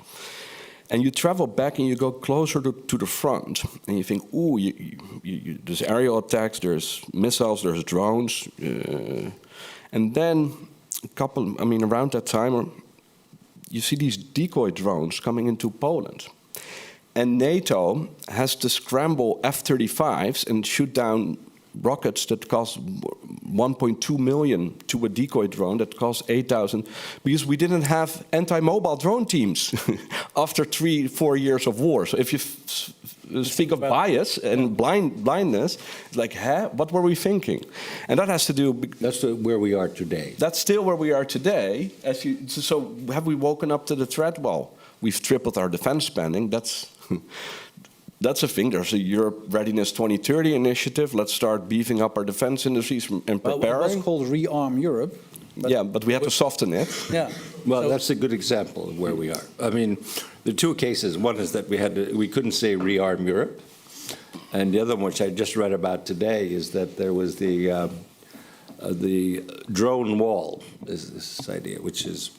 And you travel back and you go closer to the front, and you think, ooh, there's aerial attacks, there's missiles, there's drones. And then around that time, you see these decoy drones coming into Poland. And NATO has to scramble F-35s and shoot down rockets that cost 1.2 million to a decoy drone that costs 8,000, because we didn't have anti-mobile drone teams after 3-4 years of war. So if you speak of bias and blindness, it's like, what were we thinking? And that has to do... That's where we are today. That's still where we are today. So have we woken up to the threat? Well, we've tripled our defense spending. That's a thing. There's a Europe Readiness 2030 initiative. Let's start beefing up our defense industries and preparing. Well, it was called Rearm Europe. But we had to soften it. Yeah. Well, so that's a good example of where we are. I mean, the two cases, one is that we couldn't say Rearm Europe. And the other one, which I just read about today, is that there was the drone wall, is this idea, which is,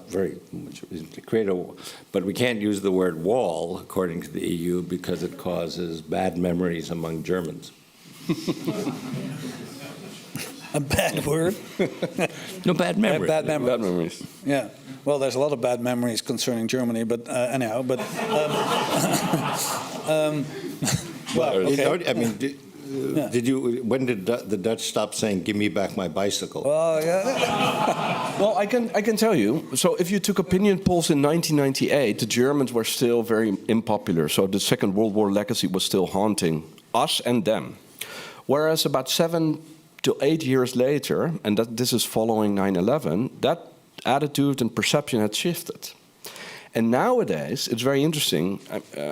very much to create a wall. But we can't use the word wall, according to the EU, because it causes bad memories among Germans. A bad word? No, bad memory. Bad memory. Bad memories. Yeah. Well, there's a lot of bad memories concerning Germany, but anyhow. But well, okay. I mean, did you? When did the Dutch stop saying "Give me back my bicycle"? Well, yeah. Well, I can tell you. So, if you took opinion polls in 1998, the Germans were still very unpopular. So, the Second World War legacy was still haunting us and them. Whereas about 7 to 8 years later, and this is following 9/11, that attitude and perception had shifted. And nowadays, it's very interesting.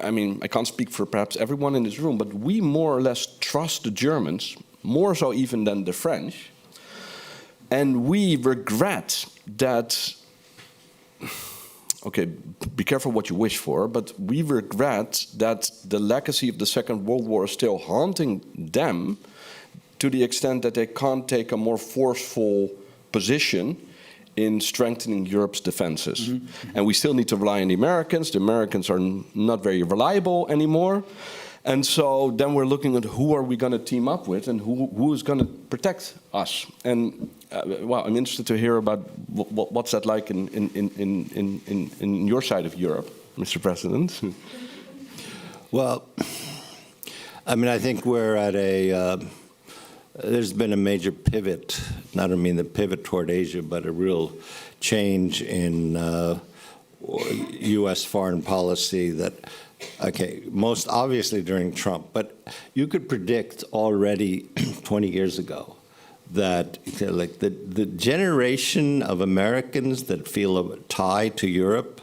I mean, I can't speak for perhaps everyone in this room, but we more or less trust the Germans, more so even than the French. And we regret that, okay, be careful what you wish for, but we regret that the legacy of the Second World War is still haunting them to the extent that they can't take a more forceful position in strengthening Europe's defenses. Mm-hmm. And we still need to rely on the Americans. The Americans are not very reliable anymore. And so then we're looking at who are we going to team up with and who is going to protect us. And well, I'm interested to hear about what's that like in your side of Europe, Mr. President. Well, I mean, I think we're at a... there's been a major pivot, not I mean the pivot toward Asia, but a real change in U.S. foreign policy that, okay, most obviously during Trump, but you could predict already 20 years ago that like the generation of Americans that feel a tie to Europe,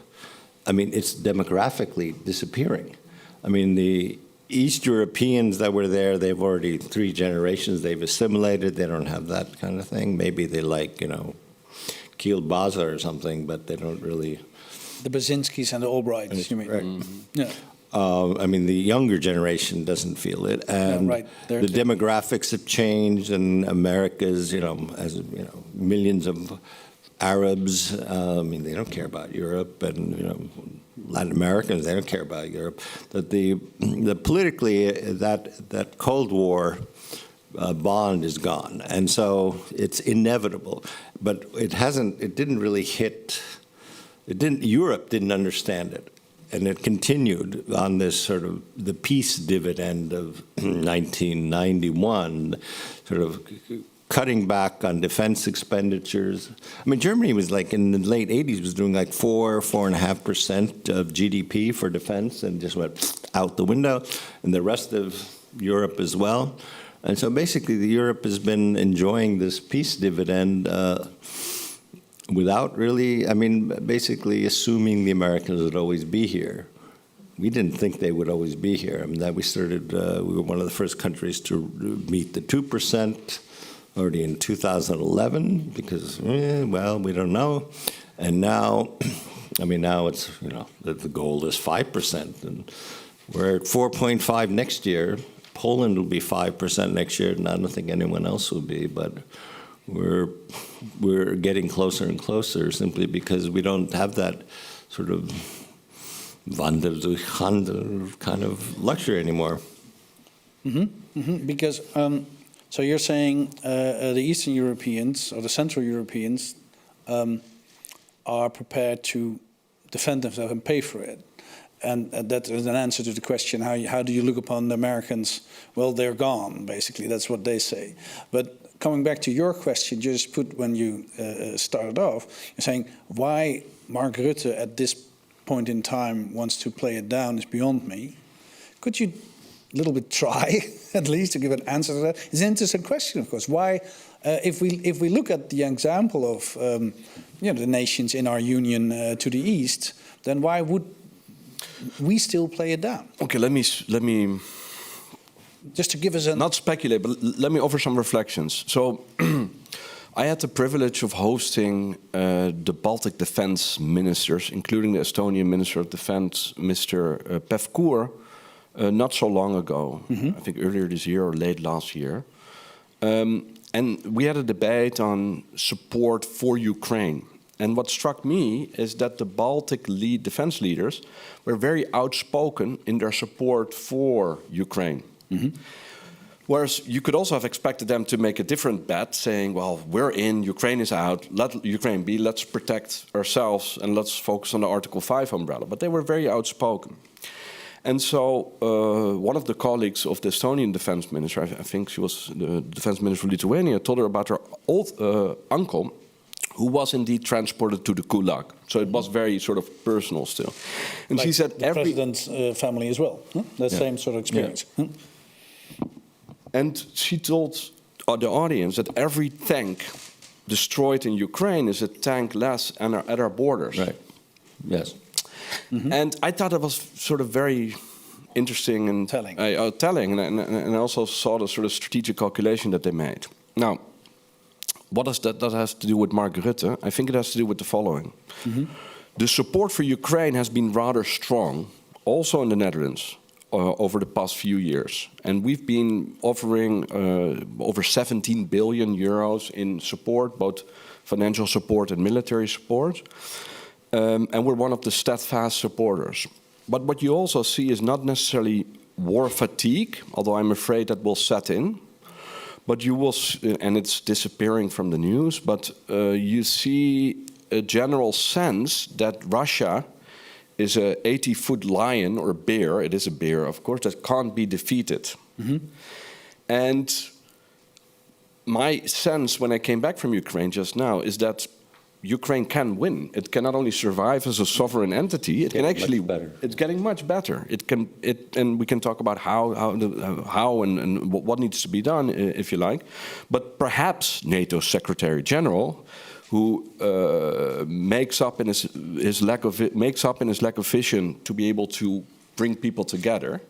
I mean, it's demographically disappearing. I mean, the East Europeans that were there, they've already 3 generations, they've assimilated, they don't have that kind of thing. Maybe they like, you know, Kielbasa or something, but they don't really... The Brzezinskis and the Albrights, you mean? Right. Mm-hmm. Yeah. I mean, the younger generation doesn't feel it, and right. the demographics have changed, and America's, you know, as you know, millions of Arabs. I mean, they don't care about Europe, and you know, Latin Americans, they don't care about Europe. That the politically that Cold War bond is gone, and so it's inevitable. But it hasn't. It didn't really hit. It didn't. Europe didn't understand it. And it continued on this sort of the peace dividend of 1991, sort of cutting back on defense expenditures. I mean, Germany was like in the late 80s was doing like 4.5% of GDP for defense and just went out the window, and the rest of Europe as well. And so basically, Europe has been enjoying this peace dividend without really, I mean, basically assuming the Americans would always be here. We didn't think they would always be here. I mean, that we started, we were one of the first countries to meet the 2% already in 2011 because, well, we don't know. And now, I mean, now it's, you know, the goal is 5%. And we're at 4.5 next year. Poland will be 5% next year, and I don't think anyone else will be, but we're getting closer and closer simply because we don't have that sort of Wandel durch Handel kind of luxury anymore. Mm-hmm. Mm-hmm. Because, so you're saying the Eastern Europeans or the Central Europeans are prepared to defend themselves and pay for it. And that is an answer to the question, how do you look upon the Americans? Well, they're gone, basically. That's what they say. But coming back to your question, you just put when you started off, you're saying why Mark Rutte at this point in time wants to play it down is beyond me. Could you a little bit try, at least, to give an answer to that? It's an interesting question, of course. Why, if we look at the example of you know, the nations in our union to the east, then why would we still play it down? Okay, let me just to give us a... Not speculate, but let me offer some reflections. So I had the privilege of hosting the Baltic defense ministers, including the Estonian Minister of Defense, Mr. Pevkur, not so long ago, I think earlier this year or late last year. And we had a debate on support for Ukraine. And what struck me is that the Baltic defense leaders were very outspoken in their support for Ukraine. Mm-hmm. Whereas you could also have expected them to make a different bet, saying, well, we're in, Ukraine is out, let Ukraine be, let's protect ourselves and let's focus on the Article 5 umbrella. But they were very outspoken. And so one of the colleagues of the Estonian defense minister, I think she was the defense minister of Lithuania, told her about her old uncle, who was indeed transported to the Gulag. So it was very sort of personal still. And like she said the president's family as well. Huh? The same sort of experience. Yeah. And she told the audience that every tank destroyed in Ukraine is a tank less at our borders. Right. Yes. Mm-hmm. And I thought it was sort of very interesting and telling. And I also saw the sort of strategic calculation that they made. Now, what does that has to do with Mark Rutte? I think it has to do with the following. Mm-hmm. The support for Ukraine has been rather strong, also in the Netherlands, over the past few years. And we've been offering over 17 billion euros in support, both financial support and military support. And we're one of the steadfast supporters. But what you also see is not necessarily war fatigue, although I'm afraid that will set in. But you will, and it's disappearing from the news, but you see a general sense that Russia is a 80-foot lion or a bear. It is a bear, of course, that can't be defeated. Mm-hmm. And my sense when I came back from Ukraine just now is that Ukraine can win. It can not only survive as a sovereign entity, it can actually. It's getting much better. It can. And we can talk about how and what needs to be done, if you like. But perhaps NATO's Secretary General, who makes up in his lack of vision to be able to bring people together.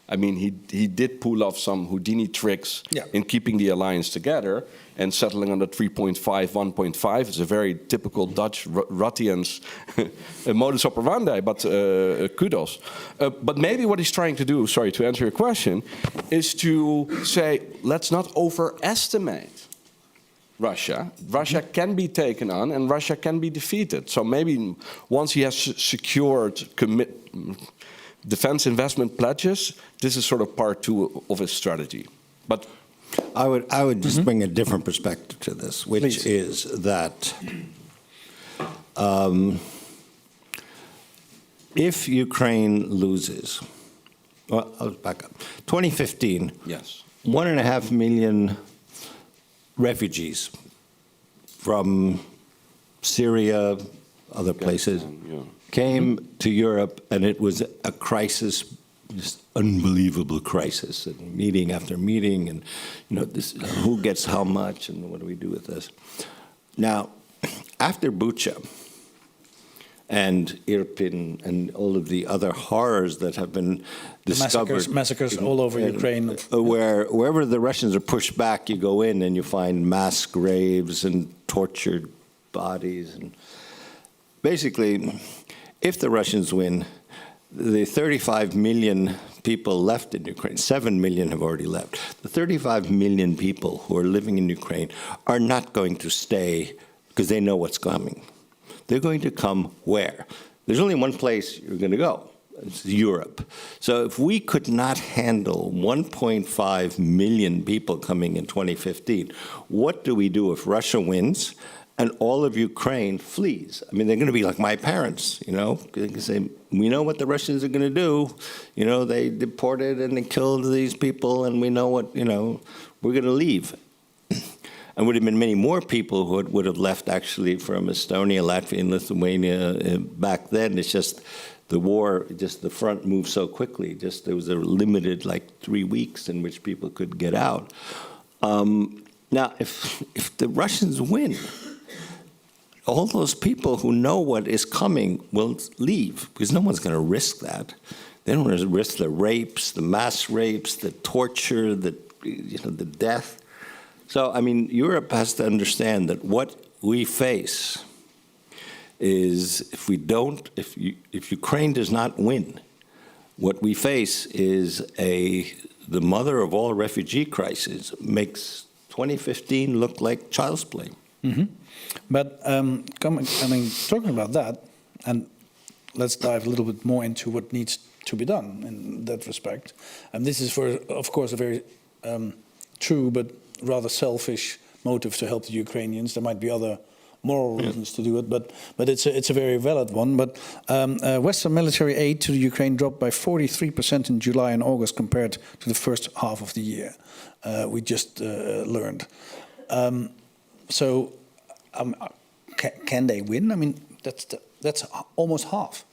I mean, he did pull off some Houdini tricks in keeping the alliance together and settling on the 3.5, 1.5. It's a very typical Dutch Ruttians modus operandi, but kudos. But maybe what he's trying to do, sorry, to answer your question, is to say, let's not overestimate Russia. Russia can be taken on and Russia can be defeated. So maybe once he has secured defense investment pledges, this is sort of part two of his strategy. But I would just bring a different perspective to this, which is that if Ukraine loses, well, I'll back up. 2015, yes, 1.5 million refugees from Syria, other places, came to Europe, and it was a crisis, this unbelievable crisis, and meeting after meeting, and this, who gets how much, and what do we do with this? Now, after Bucha and Irpin and all of the other horrors that have been discovered, massacres all over Ukraine, wherever the Russians are pushed back, you go in and you find mass graves and tortured bodies, and basically, if the Russians win, the 35 million people left in Ukraine, 7 million have already left. The 35 million people who are living in Ukraine are not going to stay because they know what's coming. They're going to come where? There's only one place you're going to go. It's Europe. So if we could not handle 1.5 million people coming in 2015, what do we do if Russia wins and all of Ukraine flees? I mean, they're going to be like my parents, They can say, we know what the Russians are going to do. They deported and they killed these people, and we know what, we're going to leave. And would have been many more people who would have left, actually, from Estonia, Latvia, and Lithuania back then. It's just the war, just the front moved so quickly. Just there was a limited, 3 weeks in which people could get out. Now, if the Russians win, all those people who know what is coming will leave, because no one's going to risk that. They don't want to risk the rapes, the mass rapes, the torture, the death. So, I mean, Europe has to understand that what we face is, if Ukraine does not win, what we face is the mother of all refugee crises, makes 2015 look like child's play. Mm-hmm. But talking about that, and let's dive a little bit more into what needs to be done in that respect. And this is, of course, a very true but rather selfish motive to help the Ukrainians. There might be other moral reasons to do it, but it's a very valid one. But Western military aid to the Ukraine dropped by 43% in July and August compared to the first half of the year. We just learned. Can they win? I mean, that's almost half.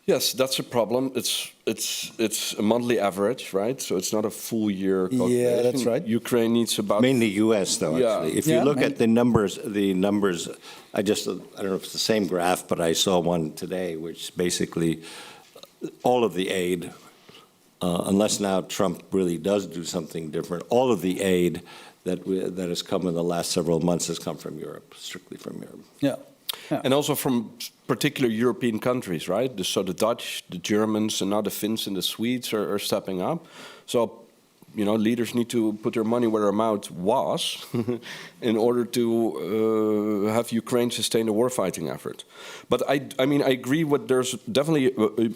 Yes, that's a problem. It's a monthly average, right? So it's not a full year calculation. Yeah, that's right. Ukraine needs about mainly U.S. though. Actually, if you look at the numbers, I don't know if it's the same graph, but I saw one today, which basically all of the aid, unless now Trump really does do something different, all of the aid that has come in the last several months has come from Europe, strictly from Europe. Yeah. And also from particular European countries, right? So the Dutch, the Germans, and now the Finns and the Swedes are stepping up. So, leaders need to put their money where their mouth was in order to have Ukraine sustain the warfighting effort. But I mean, I agree with there's definitely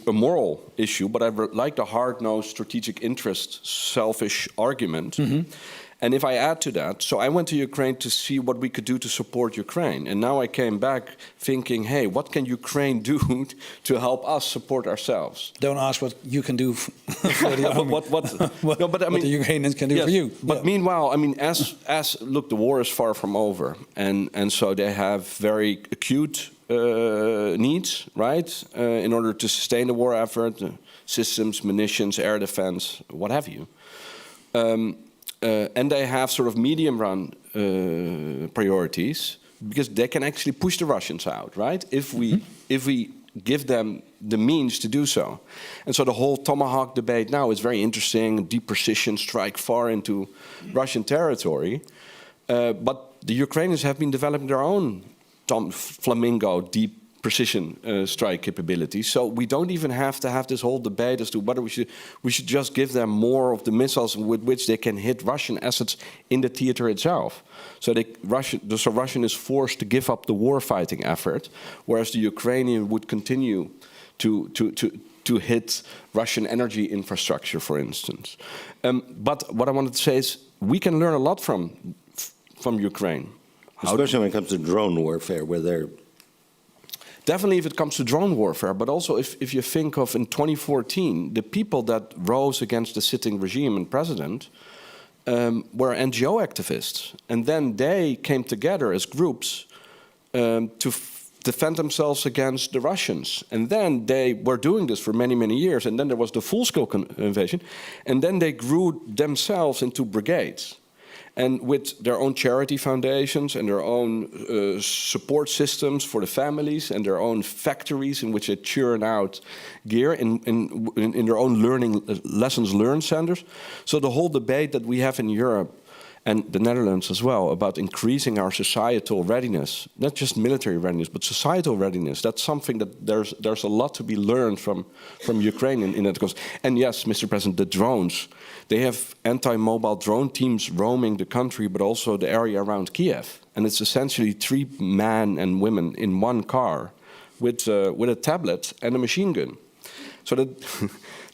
a moral issue, but I like the hard-nosed strategic interest, selfish argument. Mm-hmm. And if I add to that, so I went to Ukraine to see what we could do to support Ukraine. And now I came back thinking, hey, what can Ukraine do to help us support ourselves? Don't ask what you can do for the army. what the Ukrainians can do for you. But meanwhile, I mean, look, the war is far from over. And so they have very acute needs, right, in order to sustain the war effort, systems, munitions, air defense, what have you. And they have sort of medium-run priorities because they can actually push the Russians out, right? If we give them the means to do so. And so the whole Tomahawk debate now is very interesting. Deep precision strike far into Russian territory, but the Ukrainians have been developing their own Flamingo deep precision strike capabilities. So we don't even have to have this whole debate as to whether we should just give them more of the missiles with which they can hit Russian assets in the theater itself. So Russian is forced to give up the war-fighting effort, whereas the Ukrainian would continue to hit Russian energy infrastructure, for instance. But what I wanted to say is we can learn a lot from Ukraine. Especially when it comes to drone warfare, where they're definitely if it comes to drone warfare, but also if you think of in 2014, the people that rose against the sitting regime and president were NGO activists. And then they came together as groups to defend themselves against the Russians. And then they were doing this for many, many years. And then there was the full-scale invasion. And then they grew themselves into brigades. And with their own charity foundations and their own support systems for the families and their own factories in which they churn out gear in their own lessons learned centers. So the whole debate that we have in Europe and the Netherlands as well about increasing our societal readiness, not just military readiness, but societal readiness. That's something that there's a lot to be learned from Ukraine in that cause. And yes, Mr. President, the drones. They have anti-mobile drone teams roaming the country, but also the area around Kiev. And it's essentially 3 men and women in one car with a tablet and a machine gun. So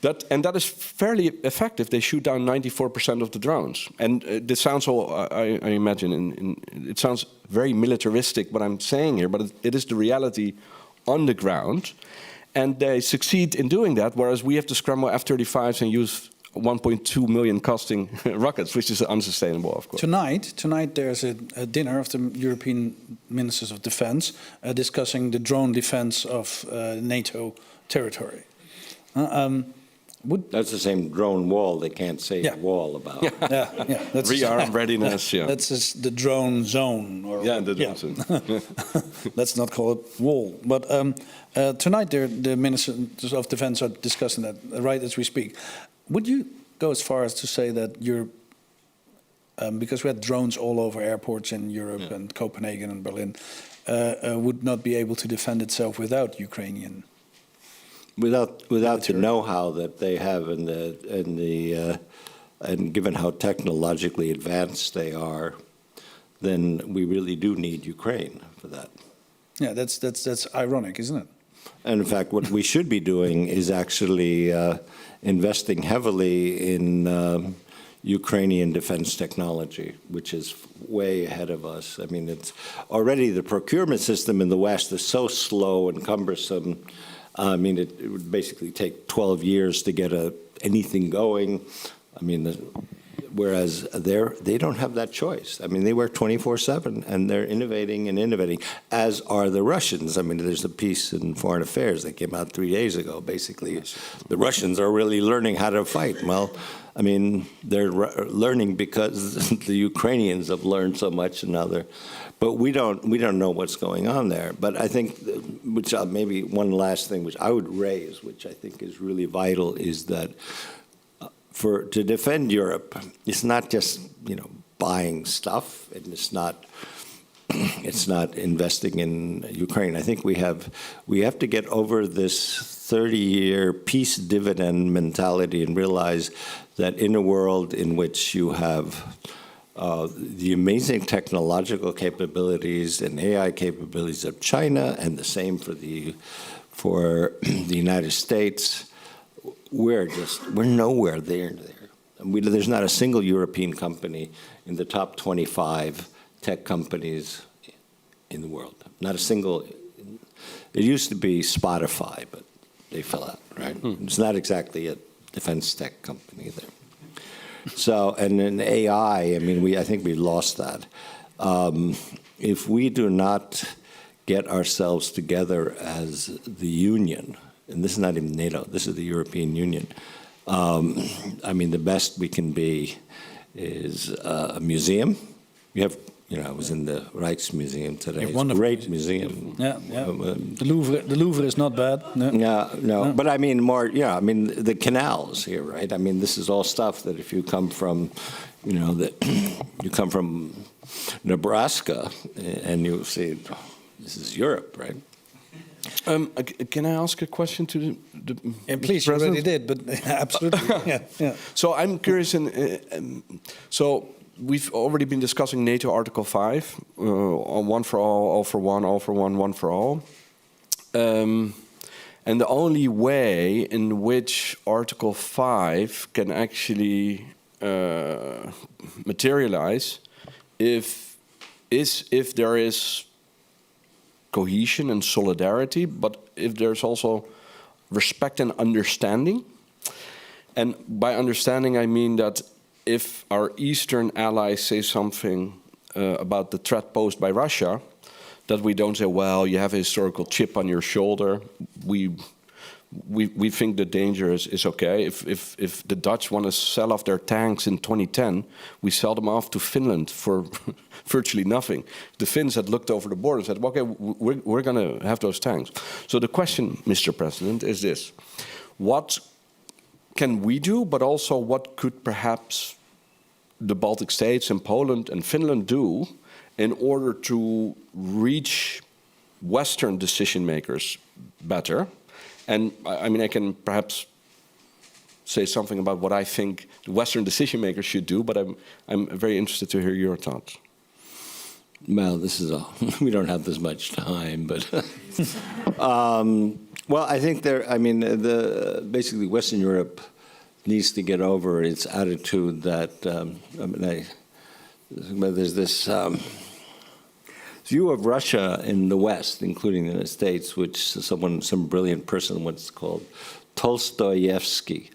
that is fairly effective. They shoot down 94% of the drones. And this sounds I imagine, it sounds very militaristic what I'm saying here, but it is the reality on the ground. And they succeed in doing that, whereas we have to scramble F-35s and use 1.2 million costing rockets, which is unsustainable, of course. Tonight there's a dinner of the European Ministers of Defense discussing the drone defense of NATO territory. That's the same drone wall they can't say wall about. Yeah. That's rearm readiness. Yeah, that's the drone zone. The drone zone. Let's not call it wall. But tonight the Ministers of Defense are discussing that right as we speak. Would you go as far as to say that you're, because we had drones all over airports in Europe and Copenhagen and Berlin, would not be able to defend itself without Ukrainian? Without the know-how that they have and given how technologically advanced they are, then we really do need Ukraine for that. Yeah, that's ironic, isn't it? And in fact, what we should be doing is actually investing heavily in Ukrainian defense technology, which is way ahead of us. I mean, it's already the procurement system in the West is so slow and cumbersome. I mean, it would basically take 12 years to get anything going. I mean, whereas they don't have that choice. I mean, they work 24/7, and they're innovating and innovating, as are the Russians. I mean, there's a piece in Foreign Affairs that came out 3 days ago. Basically, the Russians are really learning how to fight. Well, I mean, they're learning because the Ukrainians have learned so much, and now but we don't know what's going on there. But I think, which maybe one last thing, which I would raise, which I think is really vital, is that to defend Europe, it's not just buying stuff, and it's not investing in Ukraine. I think we have to get over this 30-year peace dividend mentality and realize that in a world in which you have the amazing technological capabilities and AI capabilities of China, and the same for the United States, we're nowhere there. There's not a single European company in the top 25 tech companies in the world. Not a single. It used to be Spotify, but they fell out, right? It's not exactly a defense tech company there. So, and in AI, I mean, I think we lost that. If we do not get ourselves together as the Union, and this is not even NATO, this is the European Union, I mean, the best we can be is a museum. You have, I was in the Rijksmuseum today. It's a great museum. Yeah. The Louvre is not bad. No. But I mean the canals here, right? I mean, this is all stuff that if you come from, you come from Nebraska, and you see, this is Europe, right? Can I ask a question to the please, you already did, but absolutely. Yeah. So I'm curious, so we've already been discussing NATO Article 5, on one for all for one, all for one for all. And the only way in which Article 5 can actually materialize if there is cohesion and solidarity, but if there's also respect and understanding. And by understanding, I mean that if our Eastern allies say something about the threat posed by Russia, that we don't say, well, you have a historical chip on your shoulder. We think the danger is okay. If the Dutch want to sell off their tanks in 2010, we sell them off to Finland for virtually nothing. The Finns had looked over the border and said, okay, we're going to have those tanks. So the question, Mr. President, is this. What can we do, but also what could perhaps the Baltic states and Poland and Finland do in order to reach Western decision makers better? And I mean, I can perhaps say something about what I think the Western decision makers should do, but I'm very interested to hear your thoughts. Well, this is all. We don't have this much time, but well, I think basically Western Europe needs to get over its attitude that there's this view of Russia in the West, including the United States, which some brilliant person once called Tolstoyevsky.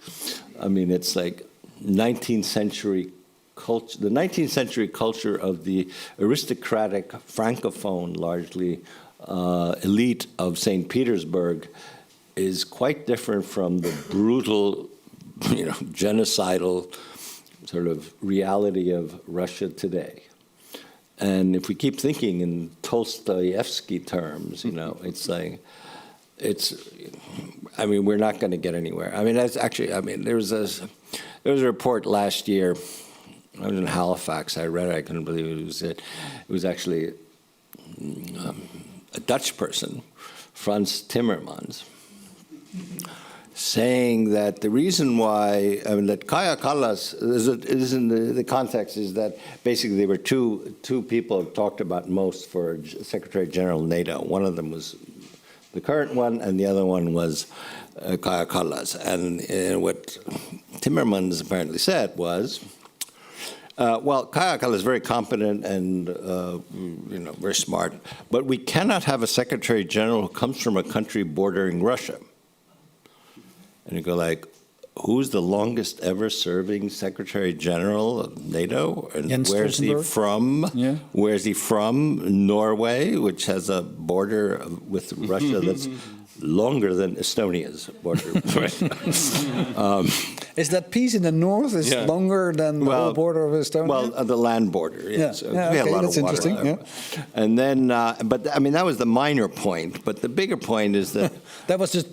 I mean, it's like 19th century culture, the 19th century culture of the aristocratic, francophone, largely elite of St. Petersburg is quite different from the brutal, genocidal sort of reality of Russia today. And if we keep thinking in Tolstoyevsky terms, it's like, we're not going to get anywhere. I mean, that's actually, there was a report last year. I was in Halifax. I read it. I couldn't believe it. It was actually a Dutch person, Frans Timmermans, saying that the reason why, that Kaja Kallas, is in the context is that basically there were two people talked about most for Secretary General NATO. One of them was the current one, and the other one was Kaja Kallas. And what Timmermans apparently said was, Well, Kajal is very competent and very smart, but we cannot have a Secretary General who comes from a country bordering Russia. And you go like, who's the longest ever serving Secretary General of NATO? And Jens where's he Stoltenberg? from? Yeah. Where's he from? Norway, which has a border with Russia that's longer than Estonia's border. Is that piece in the north is Yeah. longer than the whole border of Estonia? Well, the land border, yes. Yeah. We Yeah, had a okay, lot that's of water interesting, there. And then, but I mean, that was the minor point. But the bigger point is that, That was just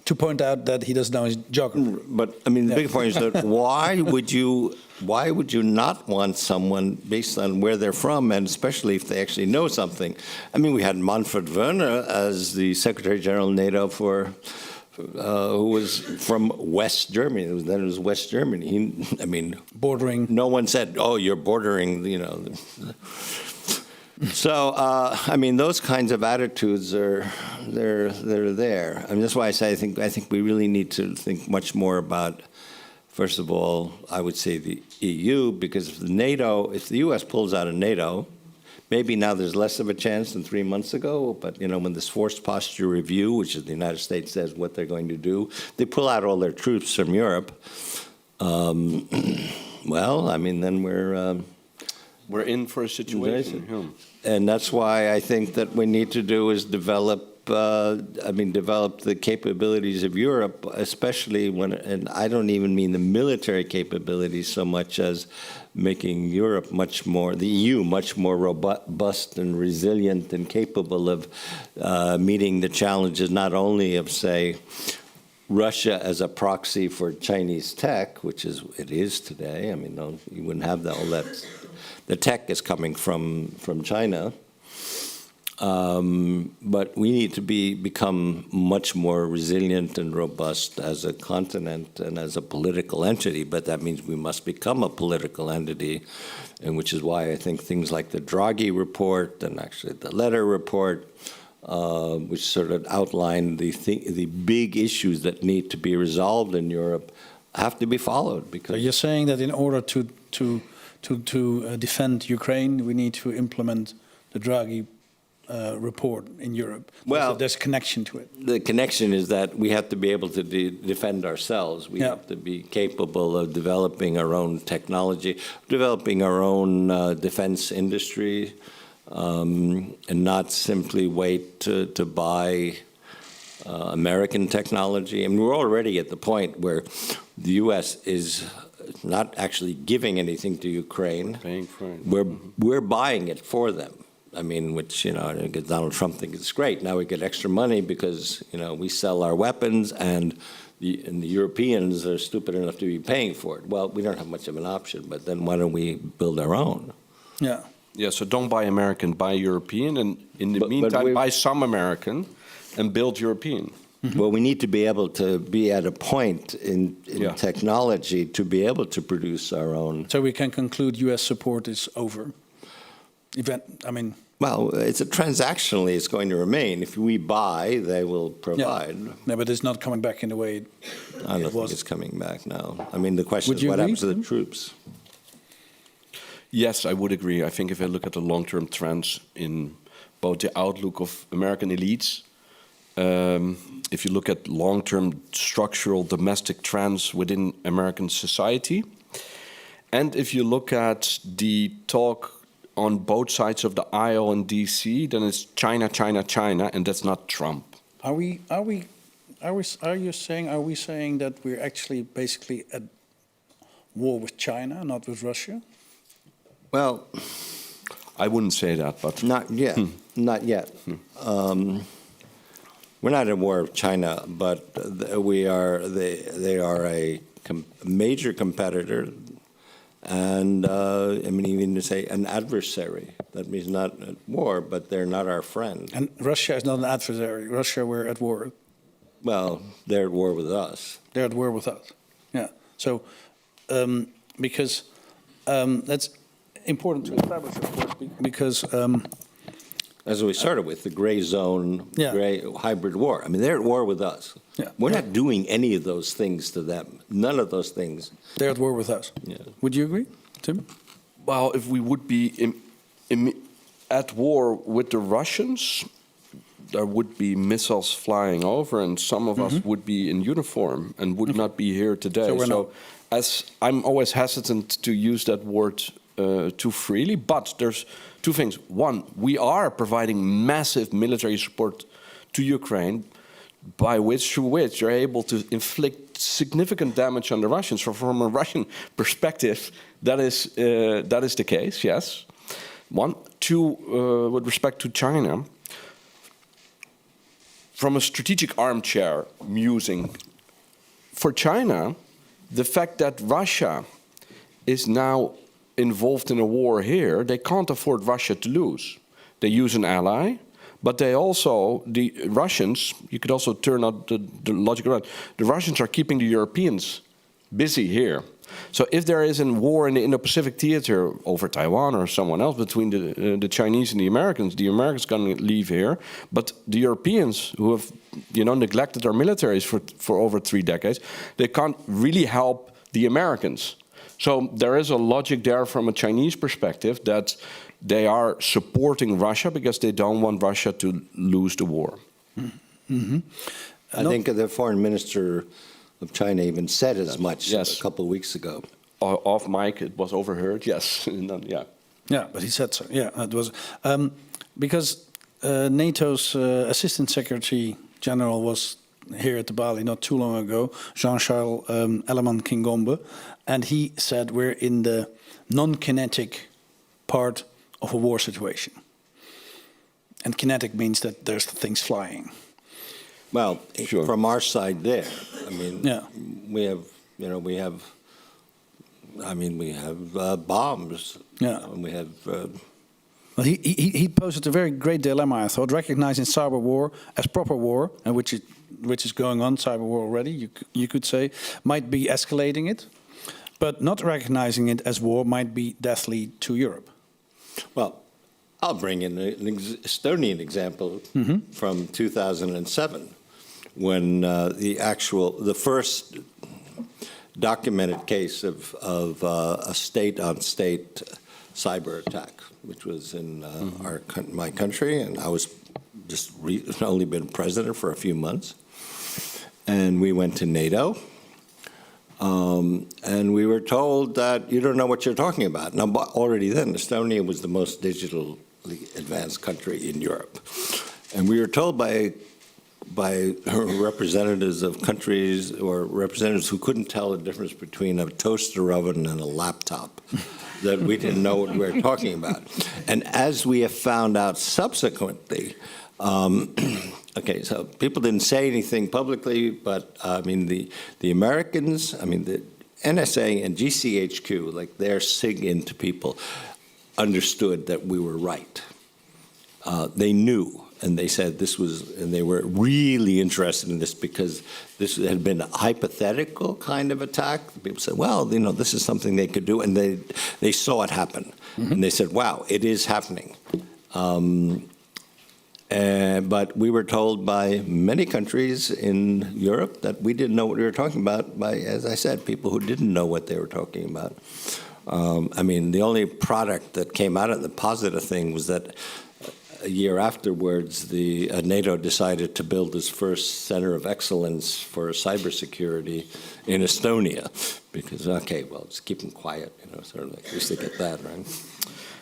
to point out that he doesn't know his geography. but I mean, the bigger point is that why would you not want someone based on where they're from, and especially if they actually know something? I mean, we had Manfred Werner as the Secretary General of NATO who was from West Germany. Then it was West Germany. Bordering. No one said, "Oh, you're bordering," So, I mean, those kinds of attitudes they're there. I mean, that's why I say I think we really need to think much more about, first of all, I would say the EU, because if the U.S. pulls out of NATO, maybe now there's less of a chance than 3 months ago, but when this forced posture review, which is the United States says what they're going to do, they pull out all their troops from Europe. Well, I mean, then We're in for a situation. Yeah. and that's why I think that we need to do is develop the capabilities of Europe, especially and I don't even mean the military capabilities so much as making Europe the EU much more robust and resilient and capable of meeting the challenges not only of, say, Russia as a proxy for Chinese tech, which it is today. I mean, you wouldn't have all that. The tech is coming from China. But we need to become much more resilient and robust as a continent and as a political entity. But that means we must become a political entity, and which is why I think things like the Draghi report and actually the Letter report, which sort of outline the big issues that need to be resolved in Europe, have to be followed. Because So you're saying that in order to defend Ukraine, we need to implement the Draghi report in Europe. Well, there's a connection to it. the connection is that we have to be able to defend ourselves. We have to be capable of developing our own technology, developing our own defense industry, and not simply wait to buy American technology. I mean, we're already at the point where the U.S. is not actually giving anything to Ukraine. Paying for it. We're buying it for them. I mean, which, Donald Trump thinks it's great. Now we get extra money because, we sell our weapons and the Europeans are stupid enough to be paying for it. Well, we don't have much of an option, but then why don't we build our own? Yeah. Yeah, so don't buy American, buy European, and in the meantime, buy some American and build European. Well, we need to be able to be at a point in technology to be able to produce our own. So we can conclude U.S. support is over. Well, transactionally, it's going to remain. If we buy, they will provide. Yeah, but it's not coming back in the way I don't think it's coming back now. I mean, the question is what happens to the troops? Yes, I would agree. I think if I look at the long-term trends in both the outlook of American elites, if you look at long-term structural domestic trends within American society, and if you look at the talk on both sides of the aisle in DC, then it's China, China, China, and that's not Trump. Are we saying that we're actually basically at war with China, not with Russia? Well, I wouldn't say that, but not yet. Not yet. We're not at war with China, but we are. They are a major competitor. And even to say an adversary. That means not at war, but they're not our friend. And Russia is not an adversary. Russia, we're at war. Well, they're at war with us. They're at war with us. Yeah. So, because that's important to establish, of course, because. As we started with, the gray zone, gray hybrid war. I mean, they're at war with us. Yeah. We're not doing any of those things to them. None of those things. They're at war with us. Yeah. Would you agree? Tim? Well, if we would be at war with the Russians, there would be missiles flying over, and some of us would be in uniform and would not be here today. So we're not. As I'm always hesitant to use that word too freely, but there's two things. One, we are providing massive military support to Ukraine, through which you're able to inflict significant damage on the Russians. So from a Russian perspective, that is the case, yes. One. Two, with respect to China, from a strategic armchair musing, for China, the fact that Russia is now involved in a war here, they can't afford Russia to lose. They use an ally, but they also, the Russians, you could also turn out the logic around, the Russians are keeping the Europeans busy here. So if there is a war in the Indo-Pacific theater over Taiwan or someone else between the Chinese and the Americans going to leave here. But the Europeans who have, neglected their militaries for over 3 decades, they can't really help the Americans. So there is a logic there from a Chinese perspective that they are supporting Russia because they don't want Russia to lose the war. Mm-hmm. I think the foreign minister of China even said as much a couple of weeks ago. Off mic, it was overheard, yes. Yeah. Yeah, but he said so. Yeah, it was because NATO's Assistant Secretary General was here at the Balie not too long ago, Jean-Charles Elleman-Kingombe, and he said we're in the non-kinetic part of a war situation. And kinetic means that there's things flying. Well, sure. From our side there, I mean, we have bombs. Yeah. And we have. Well, he posed a very great dilemma, I thought, recognizing cyber war as proper war, and which is going on, cyber war already, you could say, might be escalating it, but not recognizing it as war might be deathly to Europe. Well, I'll bring in an Estonian example from 2007, when the first documented case of a state-on-state cyber attack, which was in my country, and I was just only been president for a few months, and we went to NATO. And we were told that you don't know what you're talking about. Now, already then, Estonia was the most digitally advanced country in Europe. And we were told by representatives of countries or representatives who couldn't tell the difference between a toaster oven and a laptop that we didn't know what we were talking about. And as we have found out subsequently, okay, so people didn't say anything publicly, but I mean, the Americans, I mean, the NSA and GCHQ, like their SIG into people, understood that we were right. They knew, and they said this was, and they were really interested in this because this had been a hypothetical kind of attack. People said, well, this is something they could do, and they saw it happen. And they said, wow, it is happening. But we were told by many countries in Europe that we didn't know what we were talking about by, as I said, people who didn't know what they were talking about. I mean, the only product that came out of the positive thing was that a year afterwards, NATO decided to build its first center of excellence for cybersecurity in Estonia. Because, okay, well, just keep them quiet, sort of like, at least they get that, right?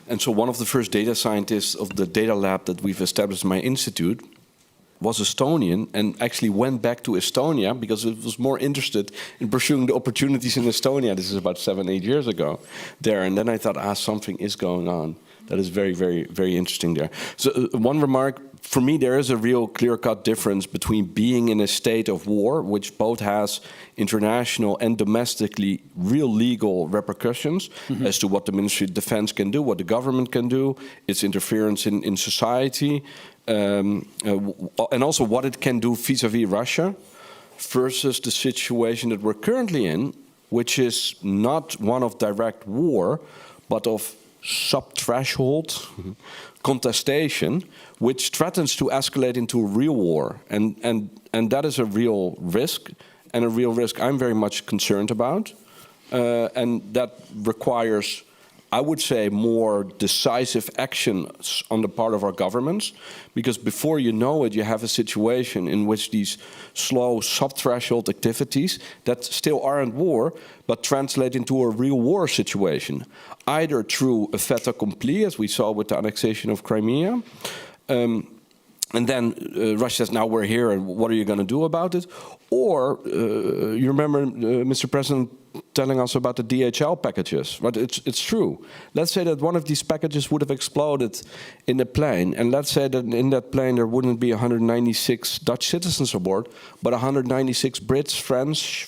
And so one of the first data scientists of the data lab that we've established in my institute was Estonian and actually went back to Estonia because it was more interested in pursuing the opportunities in Estonia. This is about 7-8 years ago there. And then I thought, something is going on. That is very, very, very interesting there. So one remark, for me, there is a real clear-cut difference between being in a state of war, which both has international and domestically real legal repercussions as to what the Ministry of Defense can do, what the government can do, its interference in society, and also what it can do vis-à-vis Russia, versus the situation that we're currently in, which is not one of direct war, but of sub-threshold contestation, which threatens to escalate into a real war. And that is a real risk, and a real risk I'm very much concerned about. And that requires I would say, more decisive actions on the part of our governments, because before you know it, you have a situation in which these slow sub-threshold activities that still aren't war, but translate into a real war situation, either through a fait accompli, as we saw with the annexation of Crimea, and then Russia says, now we're here, and what are you going to do about it? Or, you remember Mr. President telling us about the DHL packages, but it's true. Let's say that one of these packages would have exploded in a plane, and let's say that in that plane there wouldn't be 196 Dutch citizens aboard, but 196 Brits,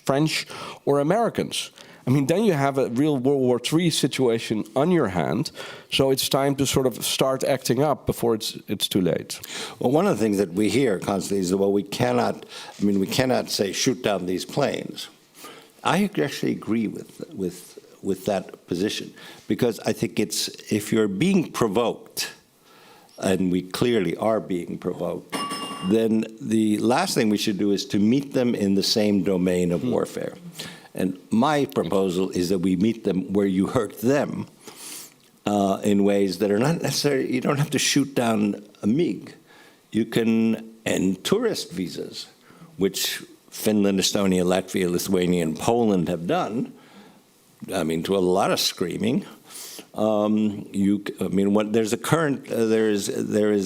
French, or Americans. I mean, then you have a real World War III situation on your hand, so it's time to sort of start acting up before it's too late. Well, one of the things that we hear constantly is that, well, we cannot say shoot down these planes. I actually agree with that position, because I think it's, if you're being provoked, and we clearly are being provoked, then the last thing we should do is to meet them in the same domain of warfare. And my proposal is that we meet them where you hurt them in ways that are not necessarily, you don't have to shoot down a MiG. You can end tourist visas, which Finland, Estonia, Latvia, Lithuania, and Poland have done. I mean, to a lot of screaming. There's a current, there is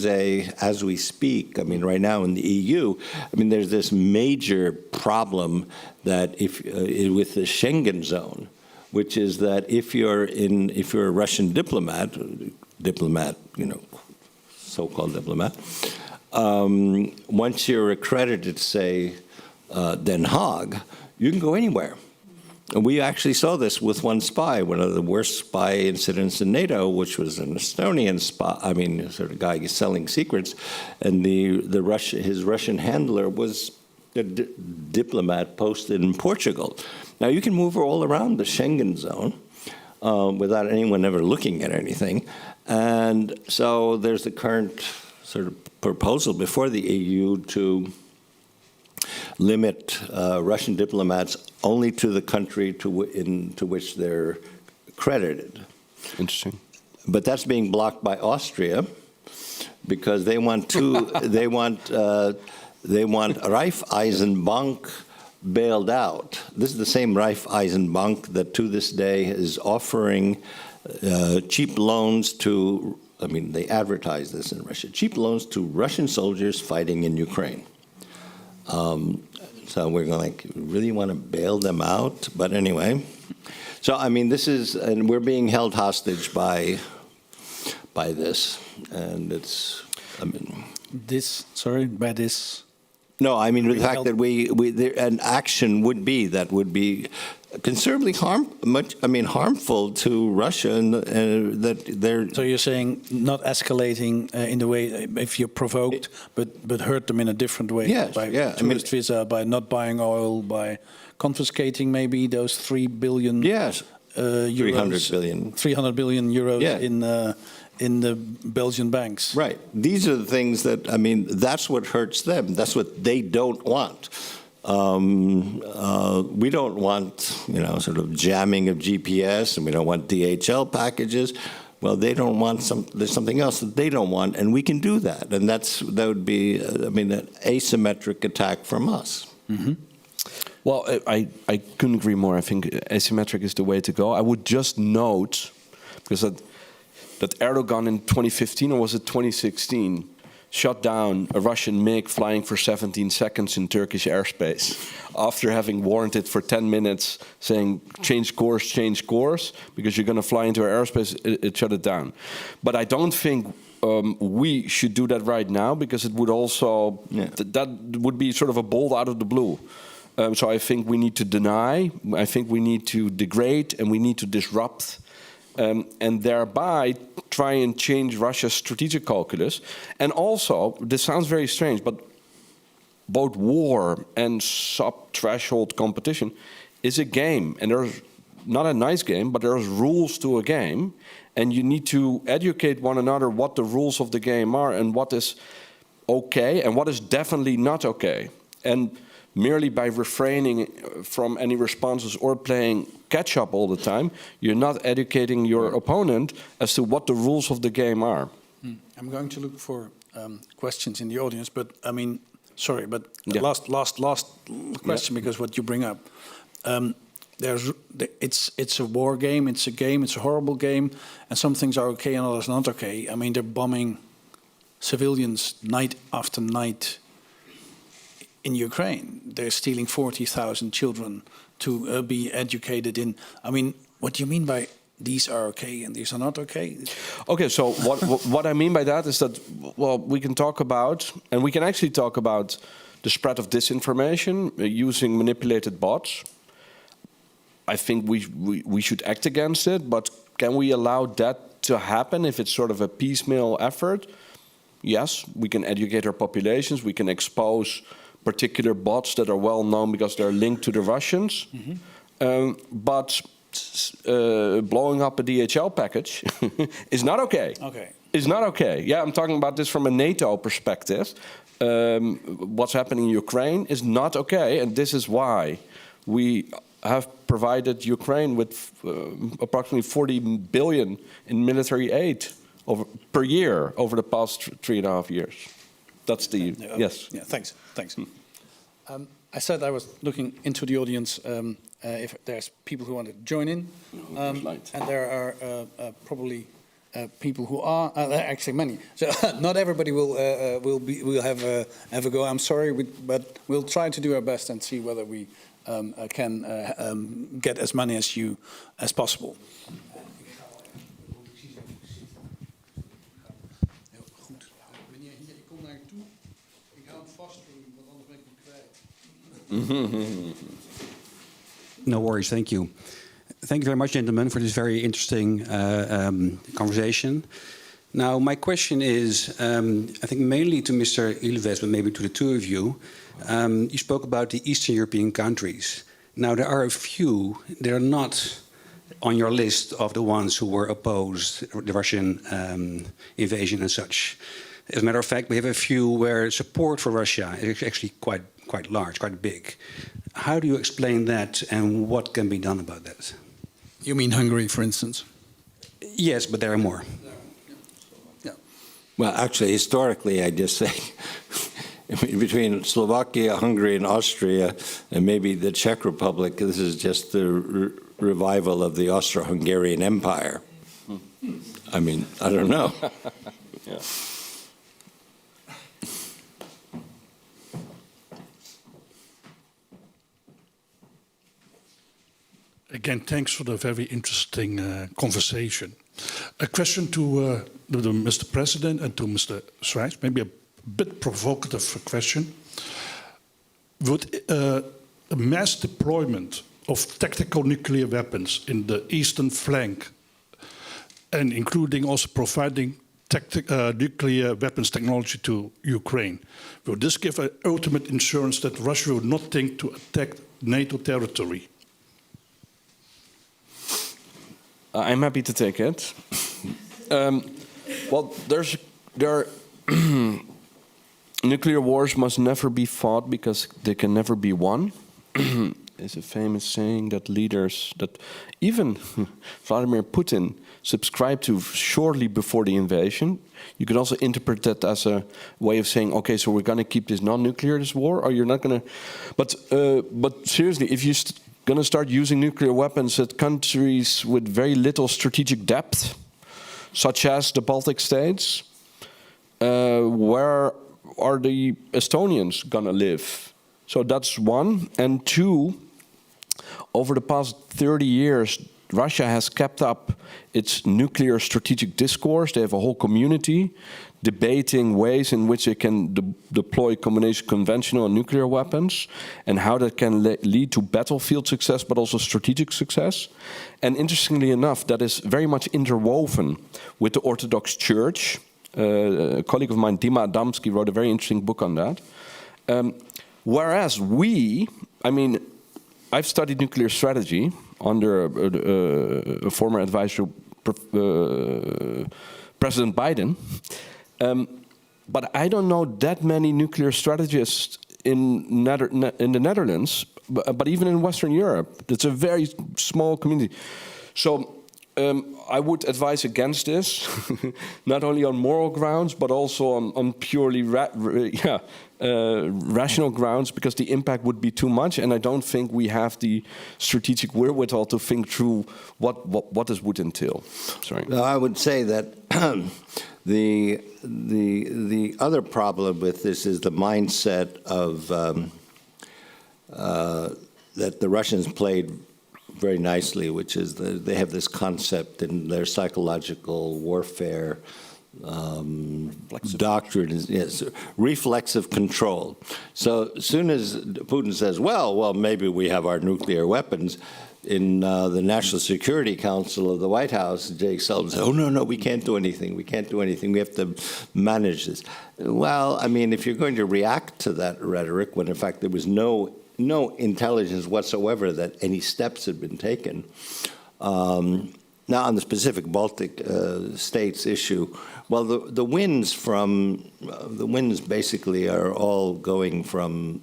a, as we speak, I mean, right now in the EU, I mean, there's this major problem that with the Schengen zone, which is that if you're a Russian diplomat, you know, so-called diplomat, once you're accredited, say, Den Haag, you can go anywhere. And we actually saw this with one spy, one of the worst spy incidents in NATO, which was an Estonian spy, I mean, sort of guy selling secrets, and his Russian handler was a diplomat posted in Portugal. Now, you can move all around the Schengen zone without anyone ever looking at anything. And so there's the current sort of proposal before the EU to limit Russian diplomats only to the country to which they're accredited. Interesting. But that's being blocked by Austria because they want Raiffeisenbank bailed out. This is the same Raiffeisenbank that to this day is offering cheap loans to, I mean, they advertise this in Russia, cheap loans to Russian soldiers fighting in Ukraine. So we're going, like, really want to bail them out? But anyway, so I mean, this is, and we're being held hostage by this, and it's, I mean, by this. No, I mean the fact that an action would be considerably harmful to Russia, and that they're. So you're saying not escalating in the way if you're provoked, but hurt them in a different way. Yes, by tourist visa, by not buying oil, by confiscating maybe those 3 billion. Yes. Euros, 300 billion euros. Yeah. In the Belgian banks. Right. These are the things that, I mean, that's what hurts them. That's what they don't want. We don't want, you know, sort of jamming of GPS, and we don't want DHL packages. Well, they don't want there's something else that they don't want, and we can do that. And that would be, I mean, an asymmetric attack from us. Mm-hmm. Well, I couldn't agree more. I think asymmetric is the way to go. I would just note, because that Erdogan in 2015, or was it 2016, shot down a Russian MiG flying for 17 seconds in Turkish airspace after having warned it for 10 minutes, saying, change course, because you're going to fly into our airspace, it shut it down. But I don't think we should do that right now, because it would also, that would be sort of a bolt out of the blue. So I think we need to deny, I think we need to degrade, and we need to disrupt, and thereby try and change Russia's strategic calculus. And also, this sounds very strange, but both war and sub-threshold competition is a game. And there's not a nice game, but there's rules to a game. And you need to educate one another what the rules of the game are and what is okay and what is definitely not okay. And merely by refraining from any responses or playing catch up all the time, you're not educating your opponent as to what the rules of the game are. I'm going to look for questions in the audience, but I mean, sorry, but Yeah. last question, because what you bring up, it's a war game, it's a horrible game, and some things are okay and others not okay. I mean, they're bombing civilians night after night in Ukraine. They're stealing 40,000 children to be educated in. I mean, what do you mean by these are okay and these are not okay? Okay, so what I mean by that is that, well, we can talk about, and we can actually talk about the spread of disinformation using manipulated bots. I think we should act against it, but can we allow that to happen if it's sort of a piecemeal effort? Yes, we can educate our populations, we can expose particular bots that are well known because they're linked to the Russians, but blowing up a DHL package is not okay. Okay. Is not okay. Yeah, I'm talking about this from a NATO perspective. What's happening in Ukraine is not okay, and this is why we have provided Ukraine with approximately 40 billion in military aid per year over the past 3.5 years. That's the yes. Yeah. Thanks. I said I was looking into the audience if there's people who want to join in, and there are probably people who are actually many. So not everybody will have a go. I'm sorry, but we'll try to do our best and see whether we can get as many as possible. No worries, thank you. Thank you very much, gentlemen, for this very interesting conversation. Now, my question is, I think mainly to Mr. Ilves, but maybe to the two of you. You spoke about the Eastern European countries. Now, there are a few that are not on your list of the ones who were opposed the Russian invasion and such. As a matter of fact, we have a few where support for Russia is actually quite large, quite big. How do you explain that, and what can be done about that? You mean Hungary, for instance? Yes, but there are more. Yeah. Well, actually, historically, I just say between Slovakia, Hungary, and Austria, and maybe the Czech Republic, this is just the revival of the Austro-Hungarian Empire. I mean, I don't know. Yeah. Again, thanks for the very interesting conversation. A question to Mr. President and to Mr. Schrijs, maybe a bit provocative question. Would a mass deployment of tactical nuclear weapons in the eastern flank, and including also providing nuclear weapons technology to Ukraine, will this give an ultimate assurance that Russia will not think to attack NATO territory? I'm happy to take it. Well, nuclear wars must never be fought because they can never be won. There's a famous saying that leaders, that even Vladimir Putin subscribed to shortly before the invasion. You could also interpret that as a way of saying, okay, so we're going to keep this non-nuclear, this war, or you're not going to. But seriously, if you're going to start using nuclear weapons at countries with very little strategic depth, such as the Baltic states, where are the Estonians going to live? So that's one. And two, over the past 30 years, Russia has kept up its nuclear strategic discourse. They have a whole community debating ways in which they can deploy combination conventional and nuclear weapons, and how that can lead to battlefield success, but also strategic success. And interestingly enough, that is very much interwoven with the Orthodox Church. A colleague of mine, Dima Adamski, wrote a very interesting book on that. Whereas I've studied nuclear strategy under a former advisor, President Biden. But I don't know that many nuclear strategists in the Netherlands, but even in Western Europe. It's a very small community. So I would advise against this, not only on moral grounds, but also on purely rational grounds, because the impact would be too much, and I don't think we have the strategic wherewithal to think through what this would entail. Sorry. No, I would say that the other problem with this is the mindset of that the Russians played very nicely, which is they have this concept in their psychological warfare doctrine is, yes, reflexive control. So as soon as Putin says, well, maybe we have our nuclear weapons, in the National Security Council of the White House, Jake Sullivan said, oh, no, we can't do anything. We can't do anything. We have to manage this. Well, I mean, if you're going to react to that rhetoric, when in fact there was no intelligence whatsoever that any steps had been taken. Now, on the specific Baltic states issue, well, the winds basically are all going from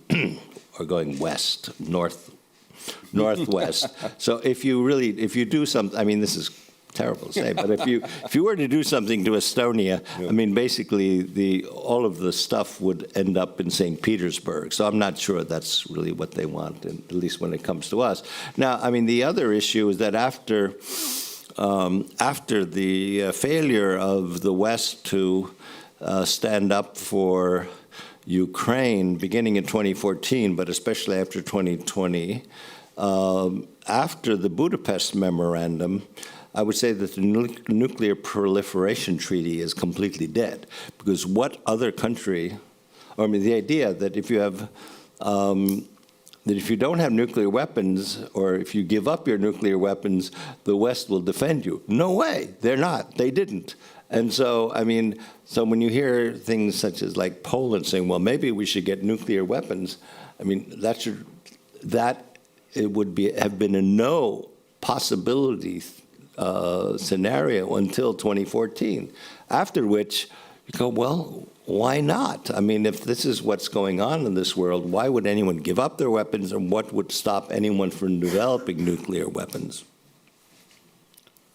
are going west, northwest. So if you do something, I mean, this is terrible to say, but if you were to do something to Estonia, I mean, basically all of the stuff would end up in St. Petersburg. So I'm not sure that's really what they want, at least when it comes to us. Now, I mean, the other issue is that after the failure of the West to stand up for Ukraine, beginning in 2014, but especially after 2020, after the Budapest Memorandum, I would say that the nuclear proliferation treaty is completely dead, because what other country, or I mean, the idea that if you have, that if you don't have nuclear weapons, or if you give up your nuclear weapons, the West will defend you. No way, they're not, they didn't. And so, I mean, so when you hear things such as like Poland saying, well, maybe we should get nuclear weapons, I mean, it would have been a no possibility scenario until 2014, after which you go, well, why not? I mean, if this is what's going on in this world, why would anyone give up their weapons, and what would stop anyone from developing nuclear weapons?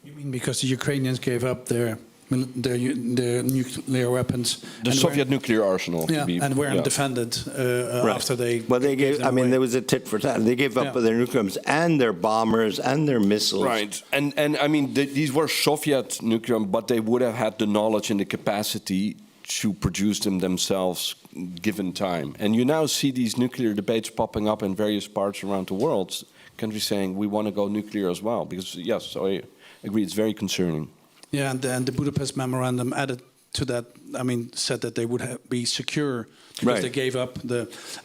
You mean because the Ukrainians gave up their nuclear weapons? The Soviet nuclear arsenal. Yeah, and weren't defended after they... Well, they gave, I mean, there was a tit for tat. They gave up their nuclear weapons and their bombers and their missiles. Right, and I mean, these were Soviet nuclear, but they would have had the knowledge and the capacity to produce them themselves given time. And you now see these nuclear debates popping up in various parts around the world, countries saying we want to go nuclear as well, because yes, so I agree, it's very concerning. Yeah, and the Budapest Memorandum added to that, I mean, said that they would be secure because they gave up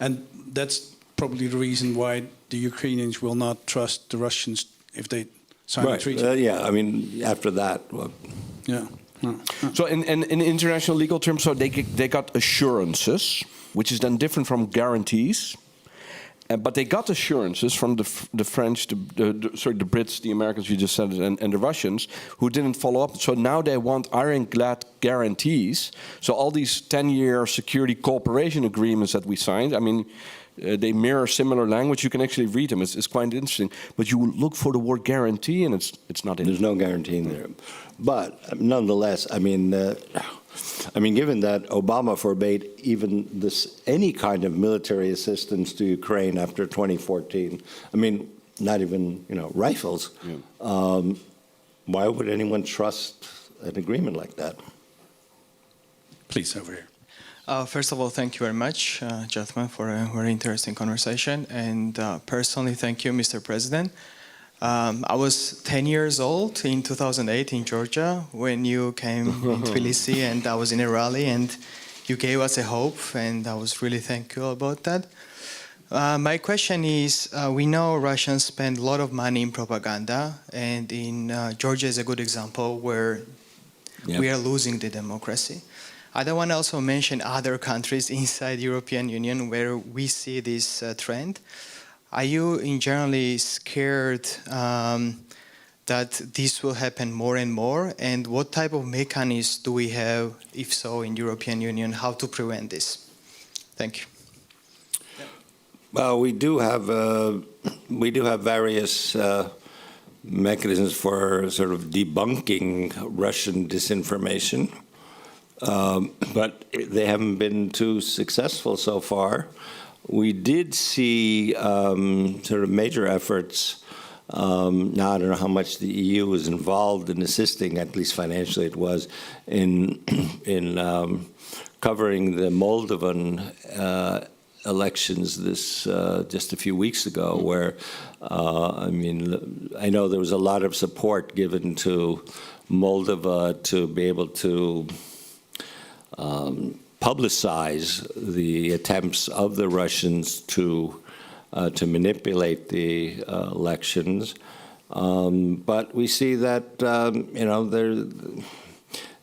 and that's probably the reason why the Ukrainians will not trust the Russians if they sign the treaty. Yeah, I mean, after that. Well. Yeah. So in international legal terms, so they got assurances, which is then different from guarantees. But they got assurances from the French, the Brits, the Americans, you just said, and the Russians, who didn't follow up. So now they want ironclad guarantees. So all these 10-year security cooperation agreements that we signed, I mean, they mirror similar language. You can actually read them. It's quite interesting. But you look for the word guarantee, and it's not in there. There's no guarantee in there. But nonetheless, I mean, given that Obama forbade even any kind of military assistance to Ukraine after 2014, I mean, not even rifles. Yeah. Why would anyone trust an agreement like that? Please, over here. First of all, thank you very much, gentlemen, for a very interesting conversation. And personally, thank you, Mr. President. I was 10 years old in 2008 in Georgia when you came in Tbilisi, and I was in a rally, and you gave us a hope, and I was really thankful about that. My question is, we know Russians spend a lot of money in propaganda, and in Georgia is a good example where we are losing the democracy. I don't want to also mention other countries inside the European Union where we see this trend. Are you in generally scared that this will happen more and more? And what type of mechanisms do we have, if so, in European Union, how to prevent this? Thank you. Well, we do have various mechanisms for sort of debunking Russian disinformation, but they haven't been too successful so far. We did see sort of major efforts. Now I don't know how much the EU was involved in assisting, at least financially it was, in covering the Moldovan elections just a few weeks ago, where I know there was a lot of support given to Moldova to be able to publicize the attempts of the Russians to manipulate the elections, but we see that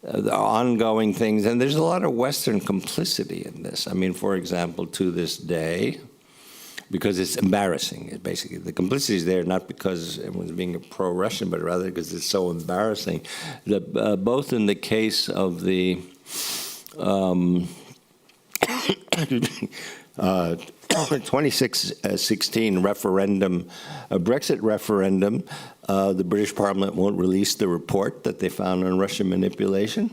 the ongoing things, and there's a lot of Western complicity in this. I mean, for example, to this day, because it's embarrassing, basically. The complicity is there not because everyone's being pro-Russian, but rather because it's so embarrassing. Both in the case of the 2016 referendum, Brexit referendum, the British Parliament won't release the report that they found on Russian manipulation.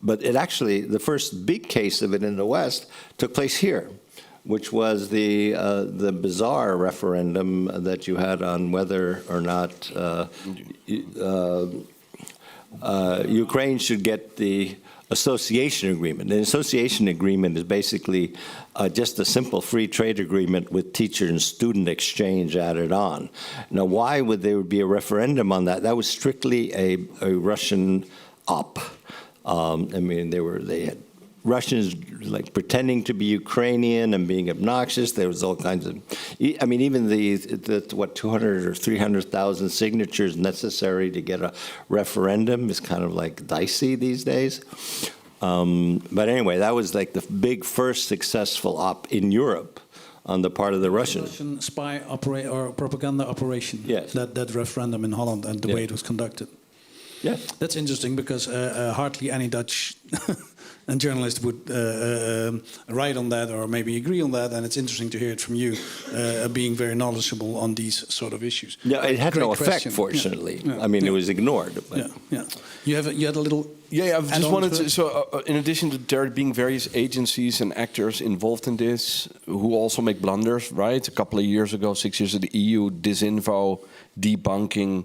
But it actually, the first big case of it in the West took place here, which was the bizarre referendum that you had on whether or not Ukraine should get the association agreement. The association agreement is basically just a simple free trade agreement with teacher and student exchange added on. Now, why would there be a referendum on that? That was strictly a Russian op. I mean, they had Russians like pretending to be Ukrainian and being obnoxious. There was all kinds of, I mean, even the 200 or 300,000 signatures necessary to get a referendum is kind of like dicey these days. But anyway, that was like the big first successful op in Europe on the part of the Russians. Russian spy or propaganda operation. Yes. That referendum in Holland and the way it was conducted. Yeah, that's interesting because hardly any Dutch and journalist would write on that or maybe agree on that, and it's interesting to hear it from you, being very knowledgeable on these sort of issues. Yeah, it had no effect, fortunately. Yeah. I mean, it was ignored. But. Yeah. You had a little. Yeah, I just wanted to. So, in addition to there being various agencies and actors involved in this, who also make blunders, right? A couple of years ago, 6 years ago, the EU disinfo, debunking.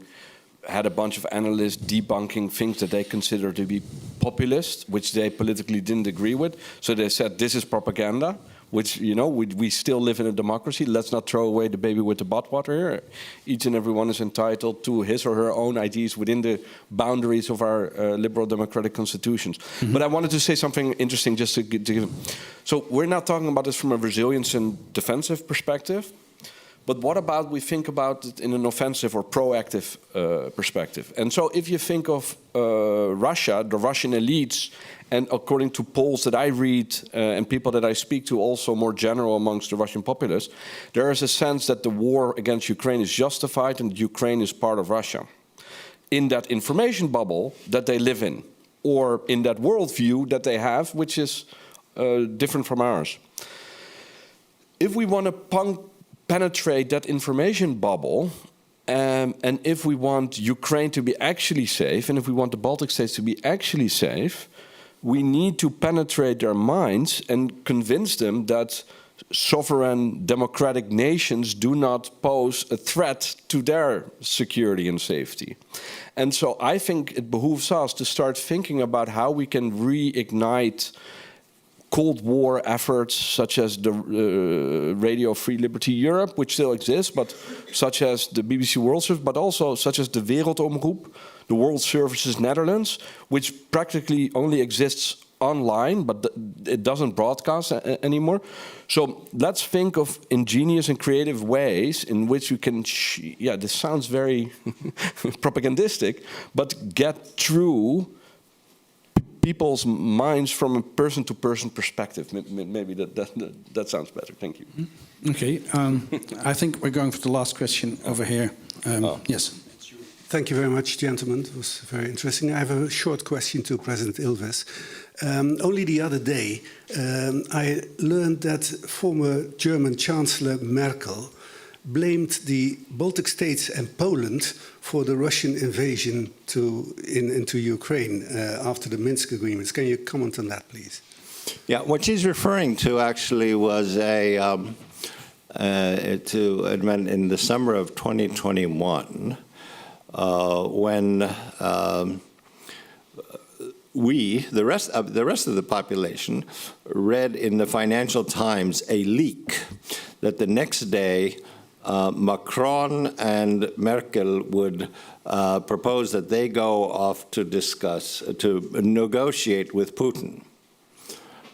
Had a bunch of analysts debunking things that they consider to be populist, which they politically didn't agree with. So they said, this is propaganda, which, you know, we still live in a democracy. Let's not throw away the baby with the bathwater here. Each and every one is entitled to his or her own ideas within the boundaries of our liberal democratic constitutions. Mm-hmm. But I wanted to say something interesting just to give. So we're not talking about this from a resilience and defensive perspective. But what about we think about it in an offensive or proactive perspective? And so if you think of Russia, the Russian elites, and according to polls that I read and people that I speak to also more general amongst the Russian populace, there is a sense that the war against Ukraine is justified and Ukraine is part of Russia. In that information bubble that they live in, or in that worldview that they have, which is different from ours. If we want to penetrate that information bubble, and if we want Ukraine to be actually safe, and if we want the Baltic states to be actually safe, we need to penetrate their minds and convince them that sovereign democratic nations do not pose a threat to their security and safety. And so I think it behooves us to start thinking about how we can reignite Cold War efforts such as the Radio Free Liberty Europe, which still exists, but such as the BBC World Service, but also such as the Wereldomroep, the World Services Netherlands, which practically only exists online, but it doesn't broadcast anymore. So let's think of ingenious and creative ways in which we can, this sounds very propagandistic, but get through people's minds from a person-to-person perspective. Maybe that sounds better. Thank you. Okay. I think we're going for the last question over here. Yes. Thank you very much, gentlemen. It was very interesting. I have a short question to President Ilves. Only the other day, I learned that former German Chancellor Merkel blamed the Baltic states and Poland for the Russian invasion into Ukraine after the Minsk agreements. Can you comment on that, please? Yeah, what she's referring to actually was in the summer of 2021, when the rest of the population, read in the Financial Times a leak that the next day Macron and Merkel would propose that they go off to negotiate with Putin.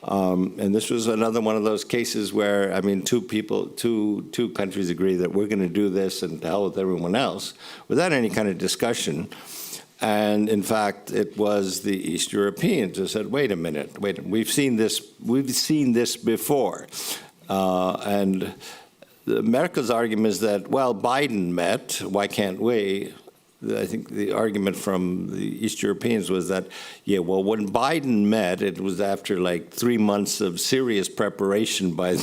And this was another one of those cases where, I mean, two countries agree that we're going to do this and to hell with everyone else, without any kind of discussion. And in fact, it was the East Europeans who said, "Wait a minute, we've seen this before." And Merkel's argument is that, well, Biden met, why can't we? I think the argument from the East Europeans was that, yeah, well, when Biden met, it was after like 3 months of serious preparation by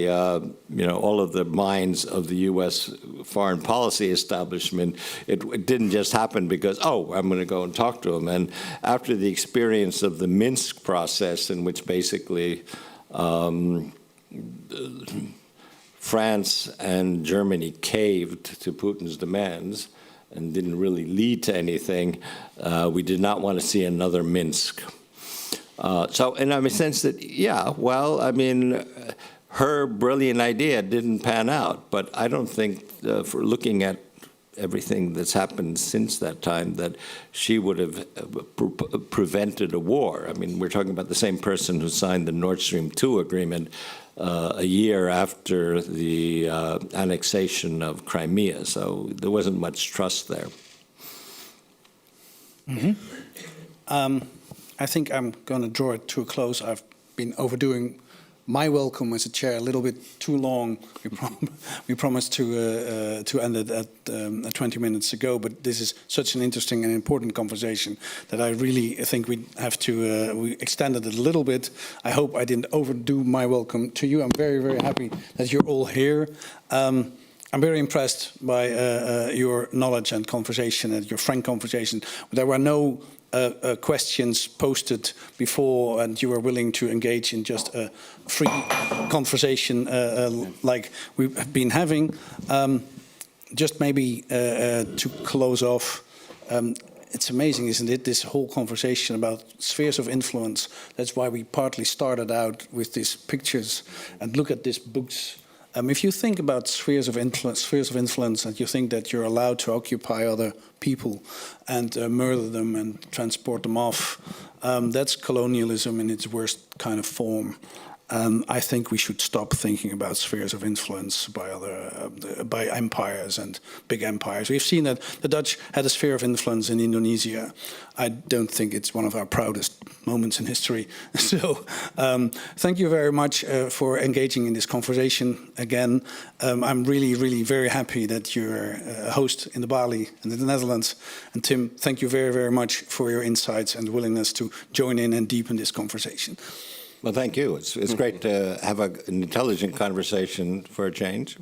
all of the minds of the U.S. foreign policy establishment. It didn't just happen because, oh, I'm going to go and talk to him. And after the experience of the Minsk process, in which basically France and Germany caved to Putin's demands and didn't really lead to anything, we did not want to see another Minsk. So, in a sense that, yeah, well, I mean, her brilliant idea didn't pan out, but I don't think, for looking at everything that's happened since that time, that she would have prevented a war. I mean, we're talking about the same person who signed the Nord Stream 2 agreement a year after the annexation of Crimea, so there wasn't much trust there. Mm-hmm. I think I'm going to draw it to a close. I've been overdoing my welcome as a chair a little bit too long. We promised to end it at 20 minutes ago, but this is such an interesting and important conversation that I really think we have to we extended it a little bit. I hope I didn't overdo my welcome to you. I'm very, very happy that you're all here. I'm very impressed by your knowledge and conversation and your frank conversation. There were no questions posted before, and you were willing to engage in just a free conversation like we've been having. Just maybe to close off, it's amazing, isn't it, this whole conversation about spheres of influence. That's why we partly started out with these pictures and look at these books. If you think about spheres of influence, and you think that you're allowed to occupy other people and murder them and transport them off, that's colonialism in its worst kind of form. I think we should stop thinking about spheres of influence by empires and big empires. We've seen that the Dutch had a sphere of influence in Indonesia. I don't think it's one of our proudest moments in history. So thank you very much for engaging in this conversation again. I'm really, really very happy that you're a host in the Balie and in the Netherlands. And Tim, thank you very, very much for your insights and willingness to join in and deepen this conversation. Well, thank you. It's great to have an intelligent conversation for a change.